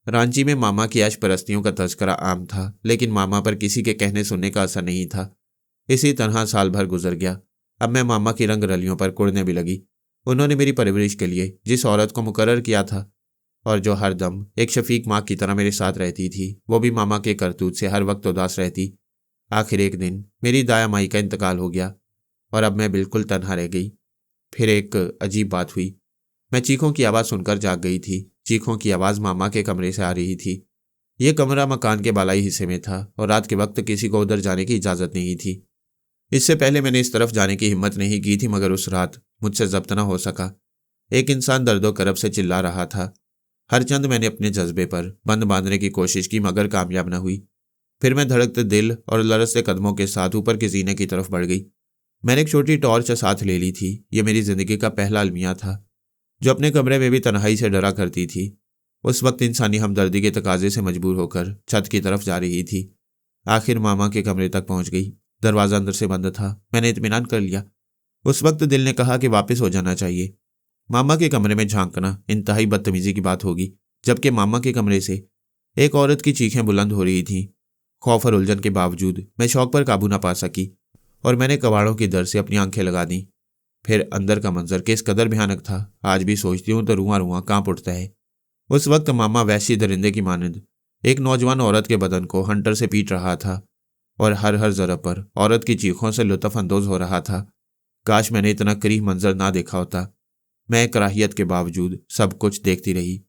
रांची में मामा की ऐश परस्तियों का तस्करा आम था, लेकिन मामा पर किसी के कहने सुनने का असर नहीं था। इसी तरह साल भर गुजर गया। अब मैं मामा की रंग रलियों पर कुड़ने भी लगी। उन्होंने मेरी परवरिश के लिए जिस औरत को मुकर्रर किया था और जो हर दम एक शफीक माँ की तरह मेरे साथ रहती थी, वो भी मामा के करतूत से हर वक्त उदास रहती। आखिर एक दिन मेरी दाया माई का इंतकाल हो गया और अब मैं बिल्कुल तन्हा रह गई। फिर एक अजीब बात हुई। मैं चीखों की आवाज़ सुनकर जाग गई थी। चीखों की आवाज़ मामा के कमरे से आ रही थी। ये कमरा मकान के बालाई हिस्से में था और रात के वक्त किसी को उधर जाने की इजाज़त नहीं थी। इससे पहले मैंने इस तरफ जाने की हिम्मत नहीं की थी, मगर उस रात मुझसे ज़ब्त न हो सका। एक इंसान दर्दो करब से चिल्ला रहा था। हर चंद मैंने अपने जज्बे पर बंद बांधने की कोशिश की, मगर कामयाब न हुई। फिर मैं धड़कते दिल और लरसते कदमों के साथ ऊपर के जीने की तरफ बढ़ गई। मैंने एक छोटी टॉर्च साथ ले ली थी। ये मेरी ज़िंदगी का पहला अलमिया था, जो अपने कमरे में भी तन्हाई से डरा करती थी। उस वक्त इंसानी हमदर्दी के तकाजे से मजबूर होकर छत की तरफ जा रही थी। आखिर मामा के कमरे तक पहुंच गई। दरवाज़ा अंदर से बंद था। मैंने इत्मीनान कर लिया। उस वक्त दिल ने कहा कि वापस हो जाना चाहिए। मामा के कमरे में झांकना इंतहाई बदतमीजी की बात होगी, जबकि मामा के कमरे से एक औरत की चीखें बुलंद हो रही थीं। खौफ और उलझन के बावजूद मैं शौक पर काबू ना पा सकी और मैंने कबाड़ों की दर से अपनी आंखें लगा दी। फिर अंदर का मंजर किस कदर भयानक था, आज भी सोचती हूँ तो रुआं रुआं कांप उठता है। उस वक्त मामा वैसी दरिंदे की मानंद एक नौजवान औरत के बदन को हंटर से पीट रहा था और हर हर जरा पर औरत की चीखों से लुत्फ अंदोज हो रहा था। काश मैंने इतना करीब मंजर ना देखा होता। मैं कराहियत के बावजूद सब कुछ देखती रही।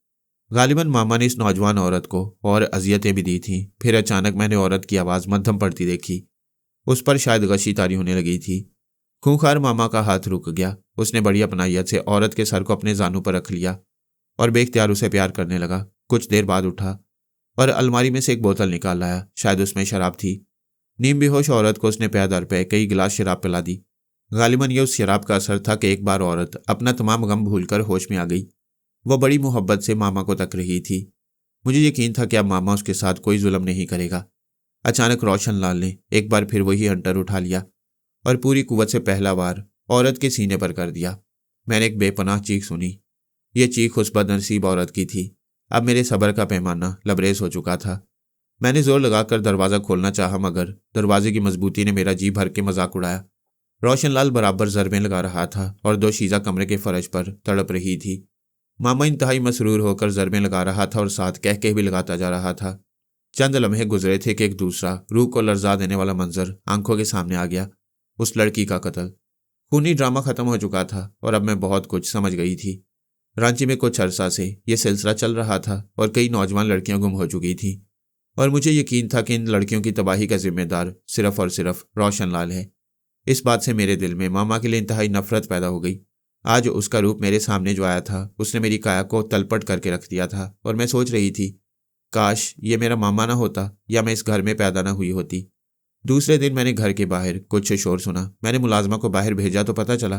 गालिबन मामा ने इस नौजवान औरत को और अजियतें भी दी थीं। फिर अचानक मैंने औरत की आवाज़ मध्यम पड़ती देखी। उस पर शायद गशी तारी होने लगी थी। खूंखार मामा का हाथ रुक गया। उसने बड़ी अपनायत से औरत के सर को अपने जानू पर रख लिया और बेख्तियार उसे प्यार करने लगा। कुछ देर बाद उठा और अलमारी में से एक बोतल निकाल लाया। शायद उसमें शराब थी। नीम बेहोश औरत को उसने पै दर पे कई गिलास शराब पिला दी। गालिबन ये उस शराब का असर था कि एक बार औरत अपना तमाम गम भूलकर होश में आ गई। वह बड़ी मोहब्बत से मामा को तक रही थी। मुझे यकीन था कि अब मामा उसके साथ कोई जुल्म नहीं करेगा। अचानक रोशन लाल ने एक बार फिर वही हंटर उठा लिया और पूरी कुव्वत से पहला बार औरत के सीने पर कर दिया। मैंने एक बेपनाह चीख सुनी। ये चीख उस बदनसीब औरत की थी। अब मेरे सब्र का पैमाना लबरेज हो चुका था। मैंने जोर लगाकर दरवाज़ा खोलना चाहा, मगर दरवाजे की मजबूती ने मेरा जी भर के मजाक उड़ाया। रोशन लाल बराबर ज़रबें लगा रहा था और दो शीज़ा कमरे के फर्श पर तड़प रही थी। मामा इंतहाई मसरूर होकर ज़रबें लगा रहा था और साथ कह के भी लगाता जा रहा था। चंद लम्हे गुजरे थे कि एक दूसरा रूह को लर्जा देने वाला मंजर आंखों के सामने आ गया। उस लड़की का कत्ल। खूनी ड्रामा खत्म हो चुका था और अब मैं बहुत कुछ समझ गई थी। रांची में कुछ अरसा से यह सिलसिला चल रहा था और कई नौजवान लड़कियां गुम हो चुकी थीं और मुझे यकीन था कि इन लड़कियों की तबाही का जिम्मेदार सिर्फ और सिर्फ रोशन लाल है। इस बात से मेरे दिल में मामा के लिए इंतहाई नफरत पैदा हो गई। आज उसका रूप मेरे सामने जो आया था, उसने मेरी काया को तलपट करके रख दिया था और मैं सोच रही थी, काश ये मेरा मामा ना होता या मैं इस घर में पैदा ना हुई होती। दूसरे दिन मैंने घर के बाहर कुछ शोर सुना। मैंने मुलाजमा को बाहर भेजा तो पता चला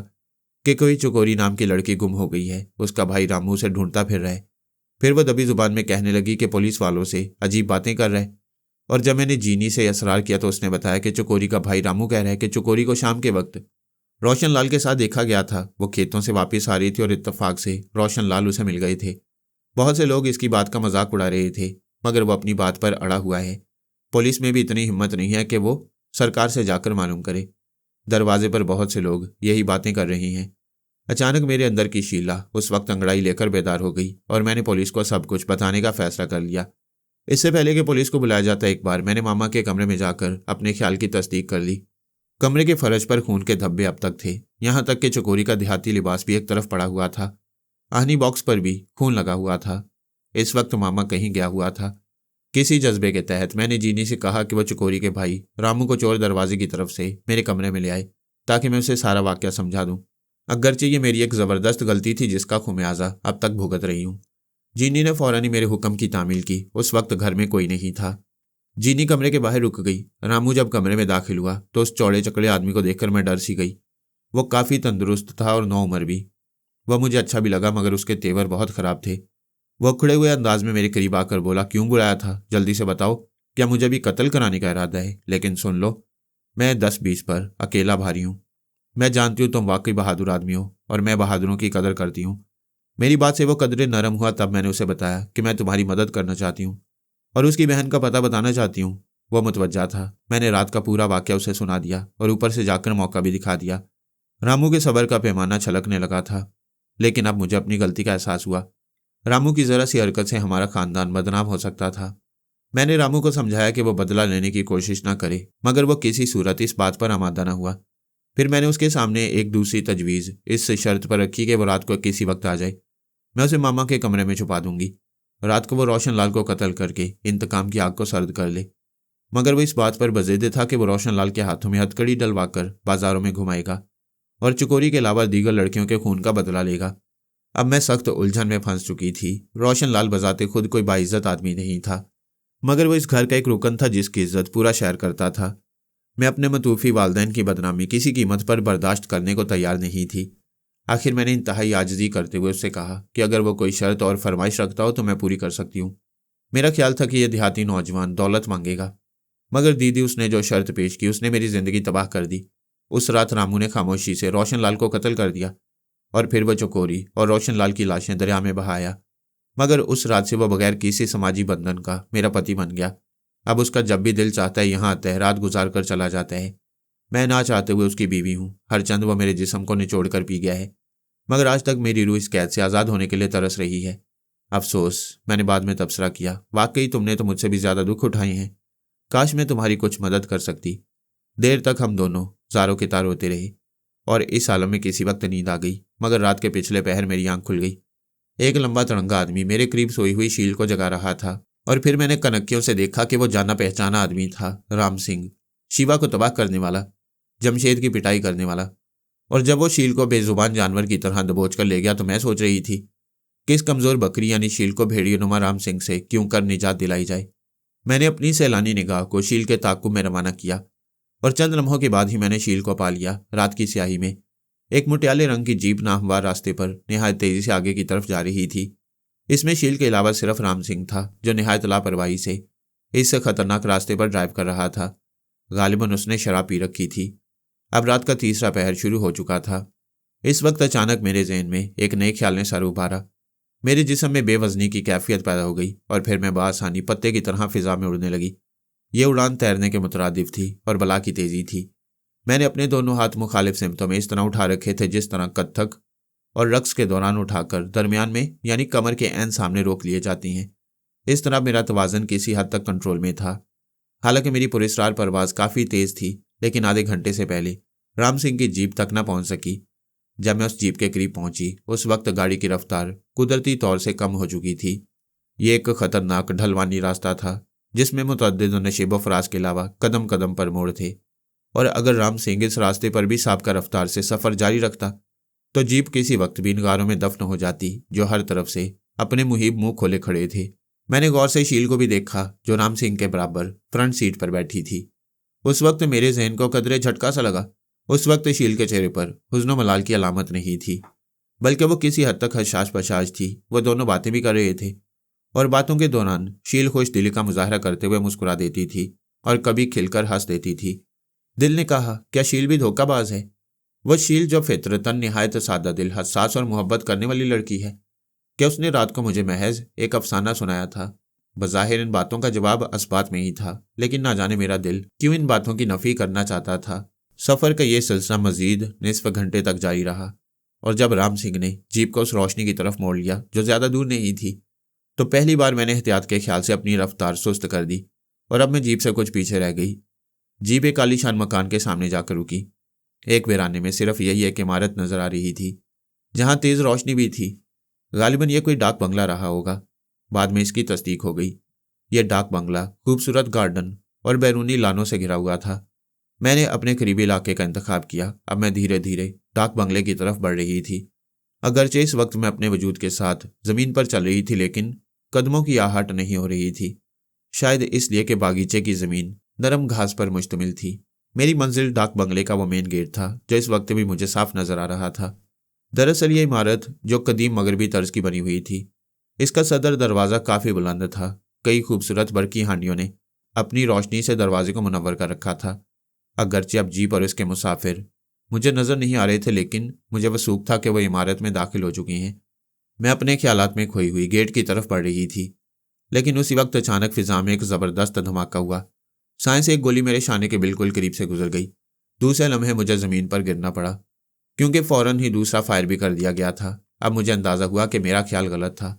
कि कोई चकोरी नाम की लड़की गुम हो गई है। उसका भाई रामू उसे ढूंढता फिर रहा है। फिर वह दबी जुबान में कहने लगी कि पुलिस वालों से अजीब बातें कर रहे। और जब मैंने जीनी से असरार किया तो उसने बताया कि चकोरी का भाई रामू कह रहा है कि चकोरी को शाम के वक्त रोशन लाल के साथ देखा गया था। वो खेतों से वापस आ रही थी और इत्तेफाक से रोशन लाल उसे मिल गए थे। बहुत से लोग इसकी बात का मजाक उड़ा रहे थे, मगर वो अपनी बात पर अड़ा हुआ है। पुलिस में भी इतनी हिम्मत नहीं है कि वो सरकार से जाकर मालूम करे। दरवाजे पर बहुत से लोग यही बातें कर रहे हैं। अचानक मेरे अंदर की शीला उस वक्त अंगड़ाई लेकर बेदार हो गई और मैंने पुलिस को सब कुछ बताने का फैसला कर लिया। इससे पहले कि पुलिस को बुलाया जाता, एक बार मैंने मामा के कमरे में जाकर अपने ख्याल की तस्दीक कर ली। कमरे के फर्श पर खून के धब्बे अब तक थे, यहाँ तक कि चकोरी का देहाती लिबास भी एक तरफ पड़ा हुआ था। आहनी बॉक्स पर भी खून लगा हुआ था। इस वक्त मामा कहीं गया हुआ था। किसी जज्बे के तहत मैंने जीनी से कहा कि वह चकोरी के भाई रामू को चोर दरवाजे की तरफ से मेरे कमरे में ले आए ताकि मैं उसे सारा वाकया समझा दूं। अगरचे ये मेरी एक ज़बरदस्त गलती थी जिसका खुमियाजा अब तक भुगत रही हूँ। जीनी ने फौरन ही मेरे हुक्म की तामील की। उस वक्त घर में कोई नहीं था। जीनी कमरे के बाहर रुक गई। रामू जब कमरे में दाखिल हुआ तो उस चौड़े चकड़े आदमी को देखकर मैं डर सी गई। वो काफ़ी तंदुरुस्त था और नौ उम्र भी। वह मुझे अच्छा भी लगा, मगर उसके तेवर बहुत ख़राब थे। वह उखड़े हुए अंदाज में मेरे करीब आकर बोला, क्यों बुलाया था? जल्दी से बताओ, क्या मुझे भी कत्ल कराने का इरादा है? लेकिन सुन लो, मैं 10-20 पर अकेला भारी हूँ। मैं जानती हूँ तुम वाकई बहादुर आदमी हो और मैं बहादुरों की कदर करती हूँ। मेरी बात से वो कदरे नरम हुआ। तब मैंने उसे बताया कि मैं तुम्हारी मदद करना चाहती हूँ और उसकी बहन का पता बताना चाहती हूँ। वो मुतवज्जा था। मैंने रात का पूरा वाकया उसे सुना दिया और ऊपर से जाकर मौका भी दिखा दिया। रामू के सब्र का पैमाना छलकने लगा था, लेकिन अब मुझे अपनी गलती का एहसास हुआ। रामू की ज़रा सी हरकत से हमारा खानदान बदनाम हो सकता था। मैंने रामू को समझाया कि वो बदला लेने की कोशिश न करे, मगर वो किसी सूरत इस बात पर आमादा न हुआ। फिर मैंने उसके सामने एक दूसरी तजवीज़ इस शर्त पर रखी कि वो रात को किसी वक्त आ जाए। मैं उसे मामा के कमरे में छुपा दूंगी। रात को वो रोशन लाल को कत्ल करके इंतकाम की आग को सर्द कर ले। मगर वो इस बात पर बज़िद था कि वो रोशन लाल के हाथों में हथकड़ी डलवाकर बाजारों में घुमाएगा और चकोरी के अलावा दीगर लड़कियों के खून का बदला लेगा। अब मैं सख्त उलझन में फंस चुकी थी। रोशन लाल बजाते खुद कोई बाइज्जत आदमी नहीं था, मगर वो इस घर का एक रुकन था जिसकी इज्जत पूरा शहर करता था। मैं अपने मतूफ़ी वालदैन की बदनामी किसी कीमत पर बर्दाश्त करने को तैयार नहीं थी। आखिर मैंने इंतहाई आजिज़ी करते हुए उससे कहा कि अगर वो कोई शर्त और फरमाइश रखता हो तो मैं पूरी कर सकती हूँ। मेरा ख्याल था कि यह देहाती नौजवान दौलत मांगेगा, मगर दीदी उसने जो शर्त पेश की उसने मेरी ज़िंदगी तबाह कर दी। उस रात रामू ने खामोशी से रोशन लाल को कत्ल कर दिया और फिर वह चकोरी और रोशन लाल की लाशें दरिया में बहाया। मगर उस रात से वह बगैर किसी समाजी बंधन का मेरा पति बन गया। अब उसका जब भी दिल चाहता है यहाँ आता है, रात गुजार कर चला जाता है। मैं ना चाहते हुए उसकी बीवी हूँ। हर चंद वह मेरे जिस्म को निचोड़ कर पी गया है, मगर आज तक मेरी रूह इस कैद से आज़ाद होने के लिए तरस रही है। अफसोस, मैंने बाद में तबसरा किया, वाकई तुमने तो मुझसे भी ज़्यादा दुख उठाए हैं। काश मैं तुम्हारी कुछ मदद कर सकती। देर तक हम दोनों ज़ारों के तार होते रहे और इस आलम में किसी वक्त नींद आ गई, मगर रात के पिछले पहर मेरी आंख खुल गई। एक लंबा तिरंगा आदमी मेरे करीब सोई हुई शील को जगा रहा था और फिर मैंने कनक्कियों से देखा कि वो जाना पहचाना आदमी था। राम सिंह, शिवा को तबाह करने वाला, जमशेद की पिटाई करने वाला। और जब वो शील को बेजुबान जानवर की तरह दबोच कर ले गया तो मैं सोच रही थी कि इस कमज़ोर बकरी यानी शील को भेड़ियोनुमा राम सिंह से क्यों कर निजात दिलाई जाए। मैंने अपनी सैलानी निगाह को शील के ताक़ुब में रवाना किया और चंद लम्हों के बाद ही मैंने शील को पा लिया। रात की स्याही में एक मुटियाले रंग की जीप नाहमवार रास्ते पर निहायत तेज़ी से आगे की तरफ जा रही थी। इसमें शील के अलावा सिर्फ राम सिंह था, जो निहायत लापरवाही से इस खतरनाक रास्ते पर ड्राइव कर रहा था। गालिबन उसने शराब पी रखी थी। अब रात का तीसरा पहर शुरू हो चुका था। इस वक्त अचानक मेरे जहन में एक नए ख्याल ने सर उभारा। मेरे जिस्म में बेवजनी की कैफियत पैदा हो गई और फिर मैं बासानी पत्ते की तरह फिजा में उड़ने लगी। ये उड़ान तैरने के मुतरादिफ थी और बला की तेज़ी थी। मैंने अपने दोनों हाथ मुखालिफ सिमतों में इस तरह उठा रखे थे जिस तरह कत्थक और रक्स के दौरान उठाकर दरमियान में यानी कमर के ऐन सामने रोक लिए जाती हैं। इस तरह मेरा तवाज़न किसी हद तक कंट्रोल में था। हालांकि मेरी पुरस्कार परवाज़ काफ़ी तेज़ थी, लेकिन आधे घंटे से पहले राम सिंह की जीप तक न पहुंच सकी। जब मैं उस जीप के करीब पहुंची उस वक्त गाड़ी की रफ्तार कुदरती तौर से कम हो चुकी थी। ये एक खतरनाक ढलवानी रास्ता था जिसमें मुतअद्दिद नशीब व फराज के अलावा कदम कदम पर मोड़ थे, और अगर राम सिंह इस रास्ते पर भी साबका रफ्तार से सफ़र जारी रखता तो जीप किसी वक्त भी इन गारों में दफन हो जाती जो हर तरफ से अपने मुहिब मुंह खोले खड़े थे। मैंने गौर से शील को भी देखा जो राम सिंह के बराबर फ्रंट सीट पर बैठी थी। उस वक्त मेरे जहन को कदरे झटका सा लगा। उस वक्त शील के चेहरे पर हुज़्न मलाल की अलामत नहीं थी, बल्कि वो किसी हद तक हशाश पशाश थी। वो दोनों बातें भी कर रहे थे और बातों के दौरान शील खुश दिली का मुजाहरा करते हुए मुस्कुरा देती थी और कभी खिलकर हंस देती थी। दिल ने कहा, क्या शील भी धोखाबाज है? वह शील जो फितरतन निहायत सादा दिल, हसास और मोहब्बत करने वाली लड़की है। क्या उसने रात को मुझे महज एक अफसाना सुनाया था? बज़ाहिर इन बातों का जवाब असबात में ही था, लेकिन ना जाने मेरा दिल क्यों इन बातों की नफ़ी करना चाहता था। सफ़र का ये सिलसिला मज़ीद निसफ घंटे तक जारी रहा और जब राम सिंह ने जीप को उस रोशनी की तरफ मोड़ लिया जो ज़्यादा दूर नहीं थी, तो पहली बार मैंने एहतियात के ख्याल से अपनी रफ्तार सुस्त कर दी और अब मैं जीप से कुछ पीछे रह गई। जीप एक आलीशान मकान के सामने जाकर रुकी। एक वीराने में सिर्फ यही एक इमारत नज़र आ रही थी जहाँ तेज़ रोशनी भी थी। गालिबन यह कोई डाक बंगला रहा होगा। बाद में इसकी तस्दीक हो गई। यह डाक बंगला खूबसूरत गार्डन और बैरूनी लानों से घिरा हुआ था। मैंने अपने करीबी इलाके का इंतखाब किया। अब मैं धीरे धीरे डाक बंगले की तरफ बढ़ रही थी। अगरचे इस वक्त मैं अपने वजूद के साथ जमीन पर चल रही थी, लेकिन कदमों की आहट नहीं हो रही थी। शायद इसलिए कि बागीचे की जमीन नरम घास पर मुश्तमिल थी। मेरी मंजिल डाक बंगले का वो मेन गेट था जो इस वक्त भी मुझे साफ नजर आ रहा था। दरअसल ये इमारत जो कदीम मगरबी तर्ज की बनी हुई थी, इसका सदर दरवाज़ा काफ़ी बुलंद था। कई खूबसूरत बरकी हांडियों ने अपनी रोशनी से दरवाजे को मुनव्वर कर रखा था। अगरचे अब जीप और इसके मुसाफिर मुझे नज़र नहीं आ रहे थे, लेकिन मुझे वसूख था कि वह इमारत में दाखिल हो चुकी हैं। मैं अपने ख्यालात में खोई हुई गेट की तरफ बढ़ रही थी, लेकिन उसी वक्त अचानक फिजा में एक ज़बरदस्त धमाका हुआ। साइंस एक गोली मेरे शाने के बिल्कुल करीब से गुजर गई। दूसरे लम्हे मुझे ज़मीन पर गिरना पड़ा, क्योंकि फ़ौरन ही दूसरा फायर भी कर दिया गया था। अब मुझे अंदाज़ा हुआ कि मेरा ख्याल गलत था।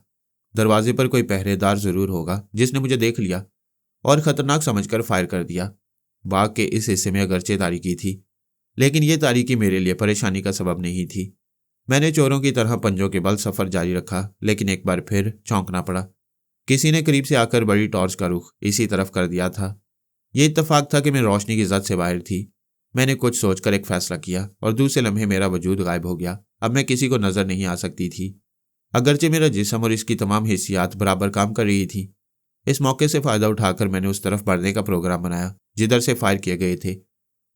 दरवाजे पर कोई पहरेदार ज़रूर होगा जिसने मुझे देख लिया और ख़तरनाक समझकर फायर कर दिया। बाग के इस हिस्से में अगरचे तारीकी थी, लेकिन यह तारीकी मेरे लिए परेशानी का सबब नहीं थी। मैंने चोरों की तरह पंजों के बल सफ़र जारी रखा, लेकिन एक बार फिर चौंकना पड़ा। किसी ने करीब से आकर बड़ी टॉर्च का रुख इसी तरफ कर दिया था। यह इत्तफाक था कि मैं रोशनी की जद से बाहर थी। मैंने कुछ सोचकर एक फैसला किया और दूसरे लम्हे मेरा वजूद गायब हो गया। अब मैं किसी को नजर नहीं आ सकती थी, अगरचे मेरा जिस्म और इसकी तमाम हिस्सियात बराबर काम कर रही थी। इस मौके से फ़ायदा उठाकर मैंने उस तरफ बढ़ने का प्रोग्राम बनाया जिधर से फायर किए गए थे,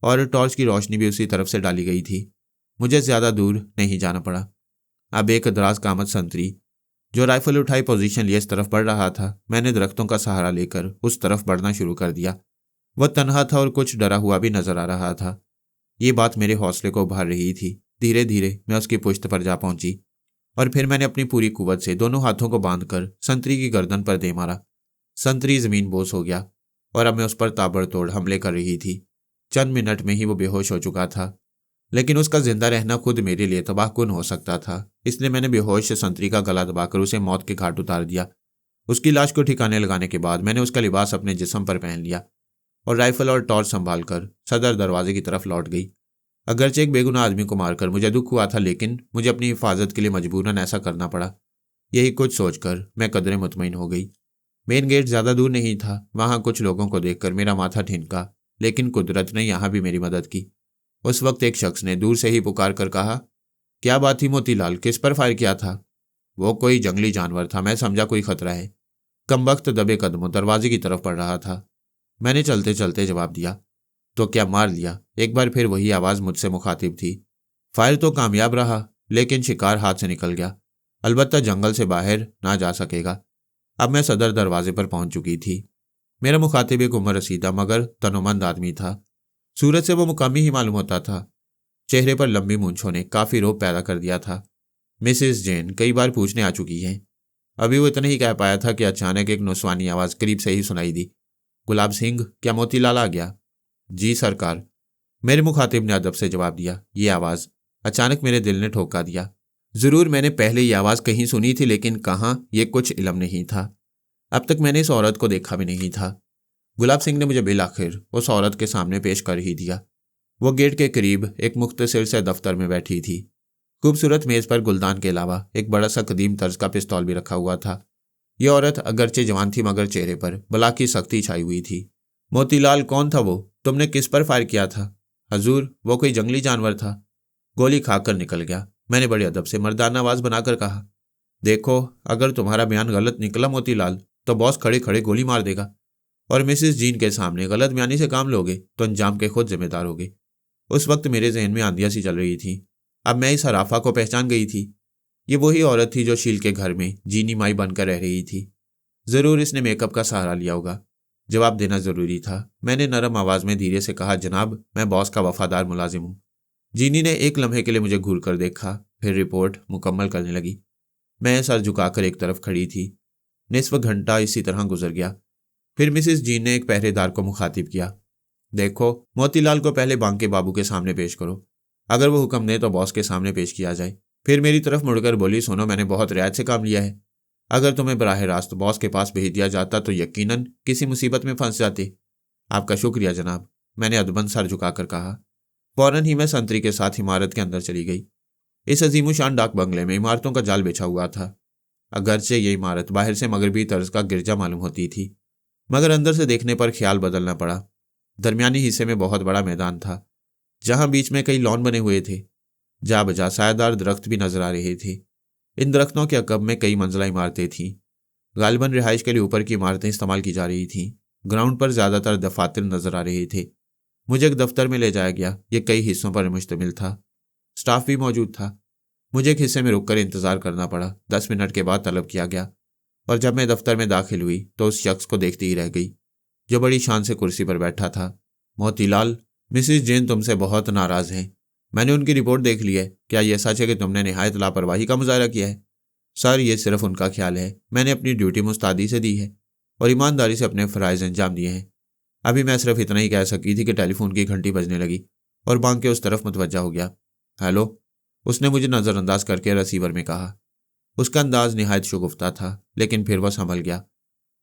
और टॉर्च की रोशनी भी उसी तरफ से डाली गई थी। मुझे ज़्यादा दूर नहीं जाना पड़ा। अब एक दराज कामत संतरी जो राइफल उठाई पोजीशन लिए इस तरफ बढ़ रहा था। मैंने दरख्तों का सहारा लेकर उस तरफ बढ़ना शुरू कर दिया। वह तन्हा था और कुछ डरा हुआ भी नजर आ रहा था। ये बात मेरे हौसले को उभार रही थी। धीरे धीरे मैं उसकी पुश्त पर जा पहुंची और फिर मैंने अपनी पूरी कुव्वत से दोनों हाथों को बांधकर संतरी की गर्दन पर दे मारा। संतरी जमीन बोस हो गया और अब मैं उस पर ताबड़तोड़ हमले कर रही थी। चंद मिनट में ही वो बेहोश हो चुका था, लेकिन उसका जिंदा रहना खुद मेरे लिए तबाहकुन हो सकता था। इसलिए मैंने बेहोश संतरी का गला दबाकर उसे मौत के घाट उतार दिया। उसकी लाश को ठिकाने लगाने के बाद मैंने उसका लिबास अपने जिस्म पर पहन लिया और राइफल और टॉर्च संभाल कर सदर दरवाजे की तरफ लौट गई। अगरचे एक बेगुनाह आदमी को मारकर मुझे दुख हुआ था, लेकिन मुझे अपनी हिफाजत के लिए मजबूरन ऐसा करना पड़ा। यही कुछ सोचकर मैं कदरे मुतमईन हो गई। मेन गेट ज़्यादा दूर नहीं था। वहाँ कुछ लोगों को देखकर मेरा माथा ठिनका, लेकिन कुदरत ने यहाँ भी मेरी मदद की। उस वक्त एक शख्स ने दूर से ही पुकार कर कहा, क्या बात थी मोतीलाल, किस पर फायर किया था? वो कोई जंगली जानवर था। मैं समझा कोई खतरा है। कमबख्त दबे कदमों दरवाजे की तरफ बढ़ रहा था। मैंने चलते चलते जवाब दिया, तो क्या मार लिया? एक बार फिर वही आवाज़ मुझसे मुखातिब थी। फायर तो कामयाब रहा, लेकिन शिकार हाथ से निकल गया। अलबत्ता जंगल से बाहर ना जा सकेगा। अब मैं सदर दरवाजे पर पहुंच चुकी थी। मेरा मुखातिब एक उम्र रसीदा मगर तनोमंद आदमी था। सूरत से वो मुकामी ही मालूम होता था। चेहरे पर लंबी मूंछों ने काफ़ी रोब पैदा कर दिया था। मिसेस जेन कई बार पूछने आ चुकी हैं। अभी वो इतना ही कह पाया था कि अचानक एक नुस्वानी आवाज़ करीब से ही सुनाई दी, गुलाब सिंह, क्या मोतीलाल आ गया? जी सरकार, मेरे मुखातिब ने अदब से जवाब दिया। ये आवाज़ अचानक मेरे दिल ने ठोका दिया। ज़रूर मैंने पहले ये आवाज़ कहीं सुनी थी, लेकिन कहाँ, ये कुछ इल्म नहीं था। अब तक मैंने इस औरत को देखा भी नहीं था। गुलाब सिंह ने मुझे बिल आखिर उस औरत के सामने पेश कर ही दिया। वो गेट के करीब एक मुख्तसर से दफ्तर में बैठी थी। खूबसूरत मेज़ पर गुलदान के अलावा एक बड़ा सा कदीम तर्ज का पिस्तौल भी रखा हुआ था। यह औरत अगरचे जवान थी, मगर चेहरे पर बला की सख्ती छाई हुई थी। मोतीलाल, कौन था वो? तुमने किस पर फायर किया था? हजूर, वो कोई जंगली जानवर था, गोली खाकर निकल गया। मैंने बड़े अदब से मर्दाना आवाज़ बनाकर कहा। देखो, अगर तुम्हारा बयान गलत निकला मोतीलाल, तो बॉस खड़े खड़े गोली मार देगा, और मिसेस जीन के सामने गलत बयानी से काम लोगे तो अंजाम के खुद जिम्मेदार होगे। उस वक्त मेरे जहन में आंधियाँ सी चल रही थी। अब मैं इस हराफा को पहचान गई थी। ये वही औरत थी जो शील के घर में जीनी माई बनकर रह रही थी। ज़रूर इसने मेकअप का सहारा लिया होगा। जवाब देना ज़रूरी था। मैंने नरम आवाज़ में धीरे से कहा, जनाब, मैं बॉस का वफादार मुलाजिम हूँ। जीनी ने एक लम्हे के लिए मुझे घूर कर देखा, फिर रिपोर्ट मुकम्मल करने लगी। मैं सर झुकाकर एक तरफ खड़ी थी। निस्फ घंटा इसी तरह गुजर गया। फिर मिसेस जीन ने एक पहरेदार को मुखातिब किया। देखो, मोतीलाल को पहले बांके बाबू के सामने पेश करो। अगर वो हुक्म दे तो बॉस के सामने पेश किया जाए। फिर मेरी तरफ मुड़कर बोली, सुनो, मैंने बहुत रियायत से काम लिया है। अगर तुम्हें बराह रास्त बॉस के पास भेज दिया जाता तो यकीनन किसी मुसीबत में फंस जाते। आपका शुक्रिया जनाब, मैंने अदबन सर झुकाकर कहा। फौरन ही मैं संतरी के साथ इमारत के अंदर चली गई। इस अजीमुशान डाक बंगले में इमारतों का जाल बिछा हुआ था। अगरचे ये इमारत बाहर से मगरबी तर्ज का गिरजा मालूम होती थी, मगर अंदर से देखने पर ख्याल बदलना पड़ा। दरमियानी हिस्से में बहुत बड़ा मैदान था, जहां बीच में कई लॉन बने हुए थे। जा बजा सायादार दरख्त भी नजर आ रहे थे। इन दरख्तों के अकब में कई मंजिला इमारतें थीं। गालिबन रिहाइश के लिए ऊपर की इमारतें इस्तेमाल की जा रही थीं। ग्राउंड पर ज्यादातर दफातर नजर आ रहे थे। मुझे एक दफ्तर में ले जाया गया। ये कई हिस्सों पर मुश्तमिल था। स्टाफ भी मौजूद था। मुझे एक हिस्से में रुककर इंतजार करना पड़ा। 10 मिनट के बाद तलब किया गया और जब मैं दफ्तर में दाखिल हुई तो उस शख्स को देखती ही रह गई जो बड़ी शान से कुर्सी पर बैठा था। मोतीलाल, मिसिस जैन तुमसे बहुत नाराज हैं। मैंने उनकी रिपोर्ट देख ली है। क्या यह सच है कि तुमने निहायत लापरवाही का मुजाहरा किया है? सर, ये सिर्फ उनका ख्याल है। मैंने अपनी ड्यूटी मुस्तैदी से दी है और ईमानदारी से अपने फ़राइज़ अंजाम दिए हैं। अभी मैं सिर्फ इतना ही कह सकी थी कि टेलीफोन की घंटी बजने लगी और बांग के उस तरफ मुतवज्जा हो गया। हेलो, उसने मुझे नज़रअंदाज करके रिसीवर में कहा। उसका अंदाज निहायत शगुफ्ता था, लेकिन फिर वह संभल गया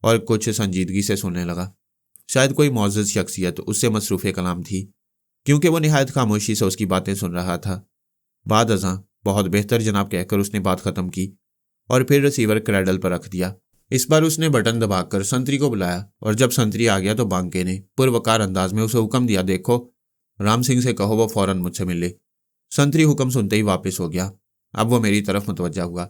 और कुछ संजीदगी से सुनने लगा। शायद कोई मुअज़्ज़ज़ शख्सियत उससे मसरूफ़ कलाम थी, क्योंकि वो निहायत खामोशी से उसकी बातें सुन रहा था। बाद अज़ां बहुत बेहतर जनाब कहकर उसने बात ख़त्म की और फिर रिसीवर क्रैडल पर रख दिया। इस बार उसने बटन दबाकर संतरी को बुलाया और जब संतरी आ गया तो बांके ने पुरवकार अंदाज में उसे हुक्म दिया, देखो, राम सिंह से कहो वो फ़ौरन मुझसे मिल ले। संतरी हुक्म सुनते ही वापस हो गया। अब वो मेरी तरफ मुतवज्जा हुआ।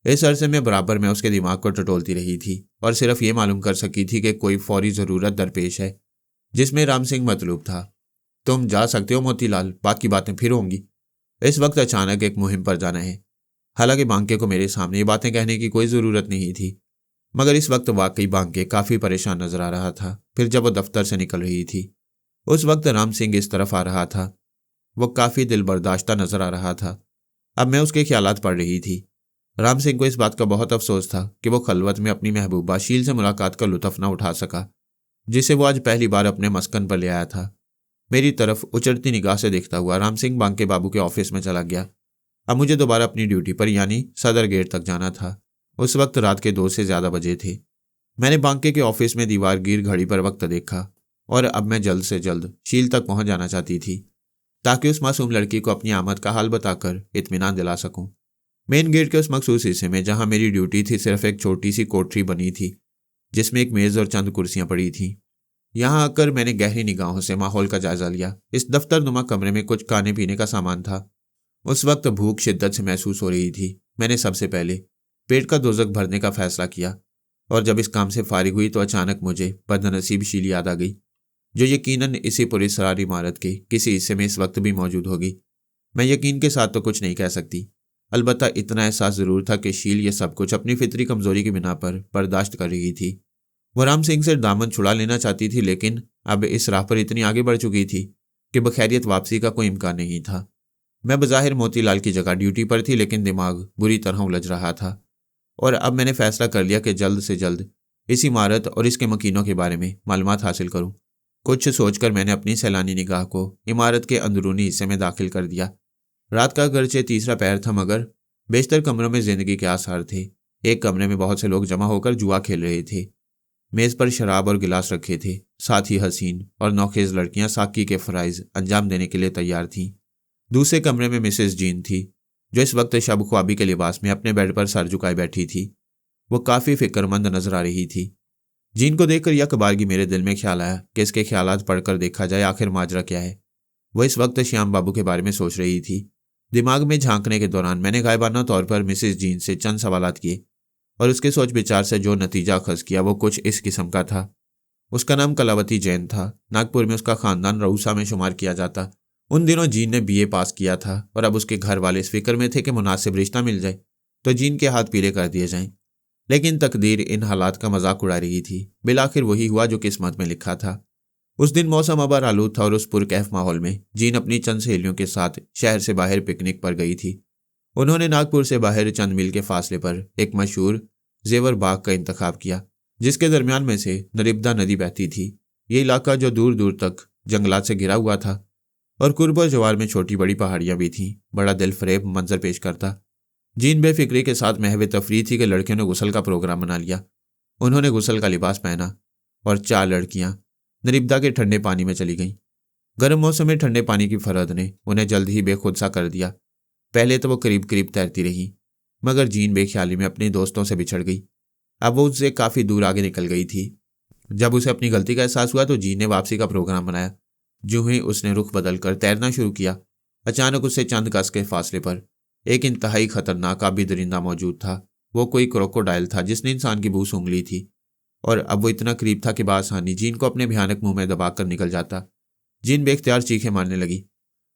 इस अरसे में बराबर में उसके दिमाग को टटोलती रही थी और सिर्फ ये मालूम कर सकी थी कि कोई फौरी ज़रूरत दरपेश है जिसमें राम सिंह मतलूब था। तुम जा सकते हो मोतीलाल, बाकी बातें फिर होंगी। इस वक्त अचानक एक मुहिम पर जाना है। हालांकि बांके को मेरे सामने ये बातें कहने की कोई ज़रूरत नहीं थी, मगर इस वक्त वाकई बांके काफ़ी परेशान नजर आ रहा था। फिर जब वो दफ्तर से निकल रही थी उस वक्त राम सिंह इस तरफ आ रहा था। वो काफ़ी दिल बर्दाश्ता नजर आ रहा था। अब मैं उसके ख्यालात पढ़ रही थी। राम सिंह को इस बात का बहुत अफसोस था कि वो खलवत में अपनी महबूबा शील से मुलाकात का लुत्फ न उठा सका, जिसे वो आज पहली बार अपने मस्कन पर ले आया था। मेरी तरफ उचरती निगाह से देखता हुआ राम सिंह बांके बाबू के ऑफिस में चला गया। अब मुझे दोबारा अपनी ड्यूटी पर यानी सदर गेट तक जाना था। उस वक्त रात के 2 से ज़्यादा बजे थे। मैंने बांके के ऑफिस में दीवारगीर घड़ी पर वक्त देखा और अब मैं जल्द से जल्द शील तक पहुंच जाना चाहती थी ताकि उस मासूम लड़की को अपनी आमद का हाल बताकर इत्मीनान दिला सकूं। मेन गेट के उस मखसूस हिस्से में जहां मेरी ड्यूटी थी सिर्फ एक छोटी सी कोठरी बनी थी जिसमें एक मेज़ और चंद कुर्सियां पड़ी थीं। यहां आकर मैंने गहरी निगाहों से माहौल का जायजा लिया। इस दफ्तर नुमा कमरे में कुछ खाने पीने का सामान था। उस वक्त भूख शिद्दत से महसूस हो रही थी। मैंने सबसे पहले पेट का दोजक भरने का फैसला किया और जब इस काम से फारिग हुई तो अचानक मुझे बदनसीब शील याद आ गई, जो यकीनन इसी पुरस्रार इमारत के किसी हिस्से में इस वक्त भी मौजूद होगी। मैं यकीन के साथ तो कुछ नहीं कह सकती, अलबत्ता इतना एहसास ज़रूर था कि शील ये सब कुछ अपनी फितरी कमज़ोरी की बिना पर बर्दाश्त कर रही थी। वो राम सिंह से दामन छुड़ा लेना चाहती थी, लेकिन अब इस राह पर इतनी आगे बढ़ चुकी थी कि बखैरियत वापसी का कोई इम्कान नहीं था। मैं बज़ाहिर मोतीलाल की जगह ड्यूटी पर थी, लेकिन दिमाग बुरी तरह उलझ रहा था और अब मैंने फैसला कर लिया कि जल्द से जल्द इस इमारत और इसके मकीनों के बारे में मालूमात हासिल करूं। कुछ सोचकर मैंने अपनी सैलानी निगाह को इमारत के अंदरूनी हिस्से में दाखिल कर दिया। रात का अगरचे तीसरा पहर था, मगर बेशतर कमरों में जिंदगी के आसार थे। एक कमरे में बहुत से लोग जमा होकर जुआ खेल रहे थे। मेज़ पर शराब और गिलास रखे थे। साथ ही हसीन और नौखेज लड़कियां साकी के फ़राइज़ अंजाम देने के लिए तैयार थीं। दूसरे कमरे में मिसेस जीन थी, जो इस वक्त शब ख्वाबी के लिबास में अपने बेड पर सर झुकाए बैठी थी। वो काफ़ी फिक्रमंद नजर आ रही थी। जीन को देखकर यकबारगी मेरे दिल में ख्याल आया कि इसके ख्यालात पढ़कर देखा जाए आखिर माजरा क्या है। वह इस वक्त श्याम बाबू के बारे में सोच रही थी। दिमाग में झांकने के दौरान मैंने गायबाना तौर पर मिसेस जीन से चंद सवालात किए और उसके सोच विचार से जो नतीजा अखज़ किया वो कुछ इस किस्म का था। उसका नाम कलावती जैन था। नागपुर में उसका ख़ानदान रऊसा में शुमार किया जाता। उन दिनों जीन ने BA पास किया था और अब उसके घर वाले इस फिक्र में थे कि मुनासिब रिश्ता मिल जाए तो जीन के हाथ पीले कर दिए जाएं। लेकिन तकदीर इन हालात का मजाक उड़ा रही थी। बिलाखिर वही हुआ जो किस्मत में लिखा था। उस दिन मौसम अबर आलूद था और उस पुरकैफ माहौल में जीन अपनी चंद सहेलियों के साथ शहर से बाहर पिकनिक पर गई थी। उन्होंने नागपुर से बाहर चंद मील के फासले पर एक मशहूर जेवर बाग का इंतखाब किया, जिसके दरमियान में से नरिब्दा नदी बहती थी। ये इलाका जो दूर दूर तक जंगलात से घिरा हुआ था और कुर्ब जवार में छोटी बड़ी पहाड़ियां भी थीं, बड़ा दिल फरेब मंजर पेश करता। जीन बेफिक्री के साथ महवे तफरी थी कि लड़कियों ने गुसल का प्रोग्राम बना लिया। उन्होंने गुसल का लिबास पहना और 4 लड़कियां नरिब्दा के ठंडे पानी में चली गईं। गर्म मौसम में ठंडे पानी की फरद ने उन्हें जल्द ही बेखुद सा कर दिया। पहले तो वो करीब करीब तैरती रही, मगर जीन बेख्याली में अपने दोस्तों से बिछड़ गई। अब वो उससे काफ़ी दूर आगे निकल गई थी। जब उसे अपनी गलती का एहसास हुआ तो जीन ने वापसी का प्रोग्राम बनाया। जो ही उसने रुख बदलकर तैरना शुरू किया, अचानक उससे चंद गज के फासले पर एक इंतहाई खतरनाक आबी दरिंदा मौजूद था। वो कोई क्रोकोडाइल था जिसने इंसान की बू सूंघ ली थी, और अब वो इतना करीब था कि बासानी जीन को अपने भयानक मुंह में दबाकर निकल जाता। जीन बेख्तियार चीखें मारने लगी।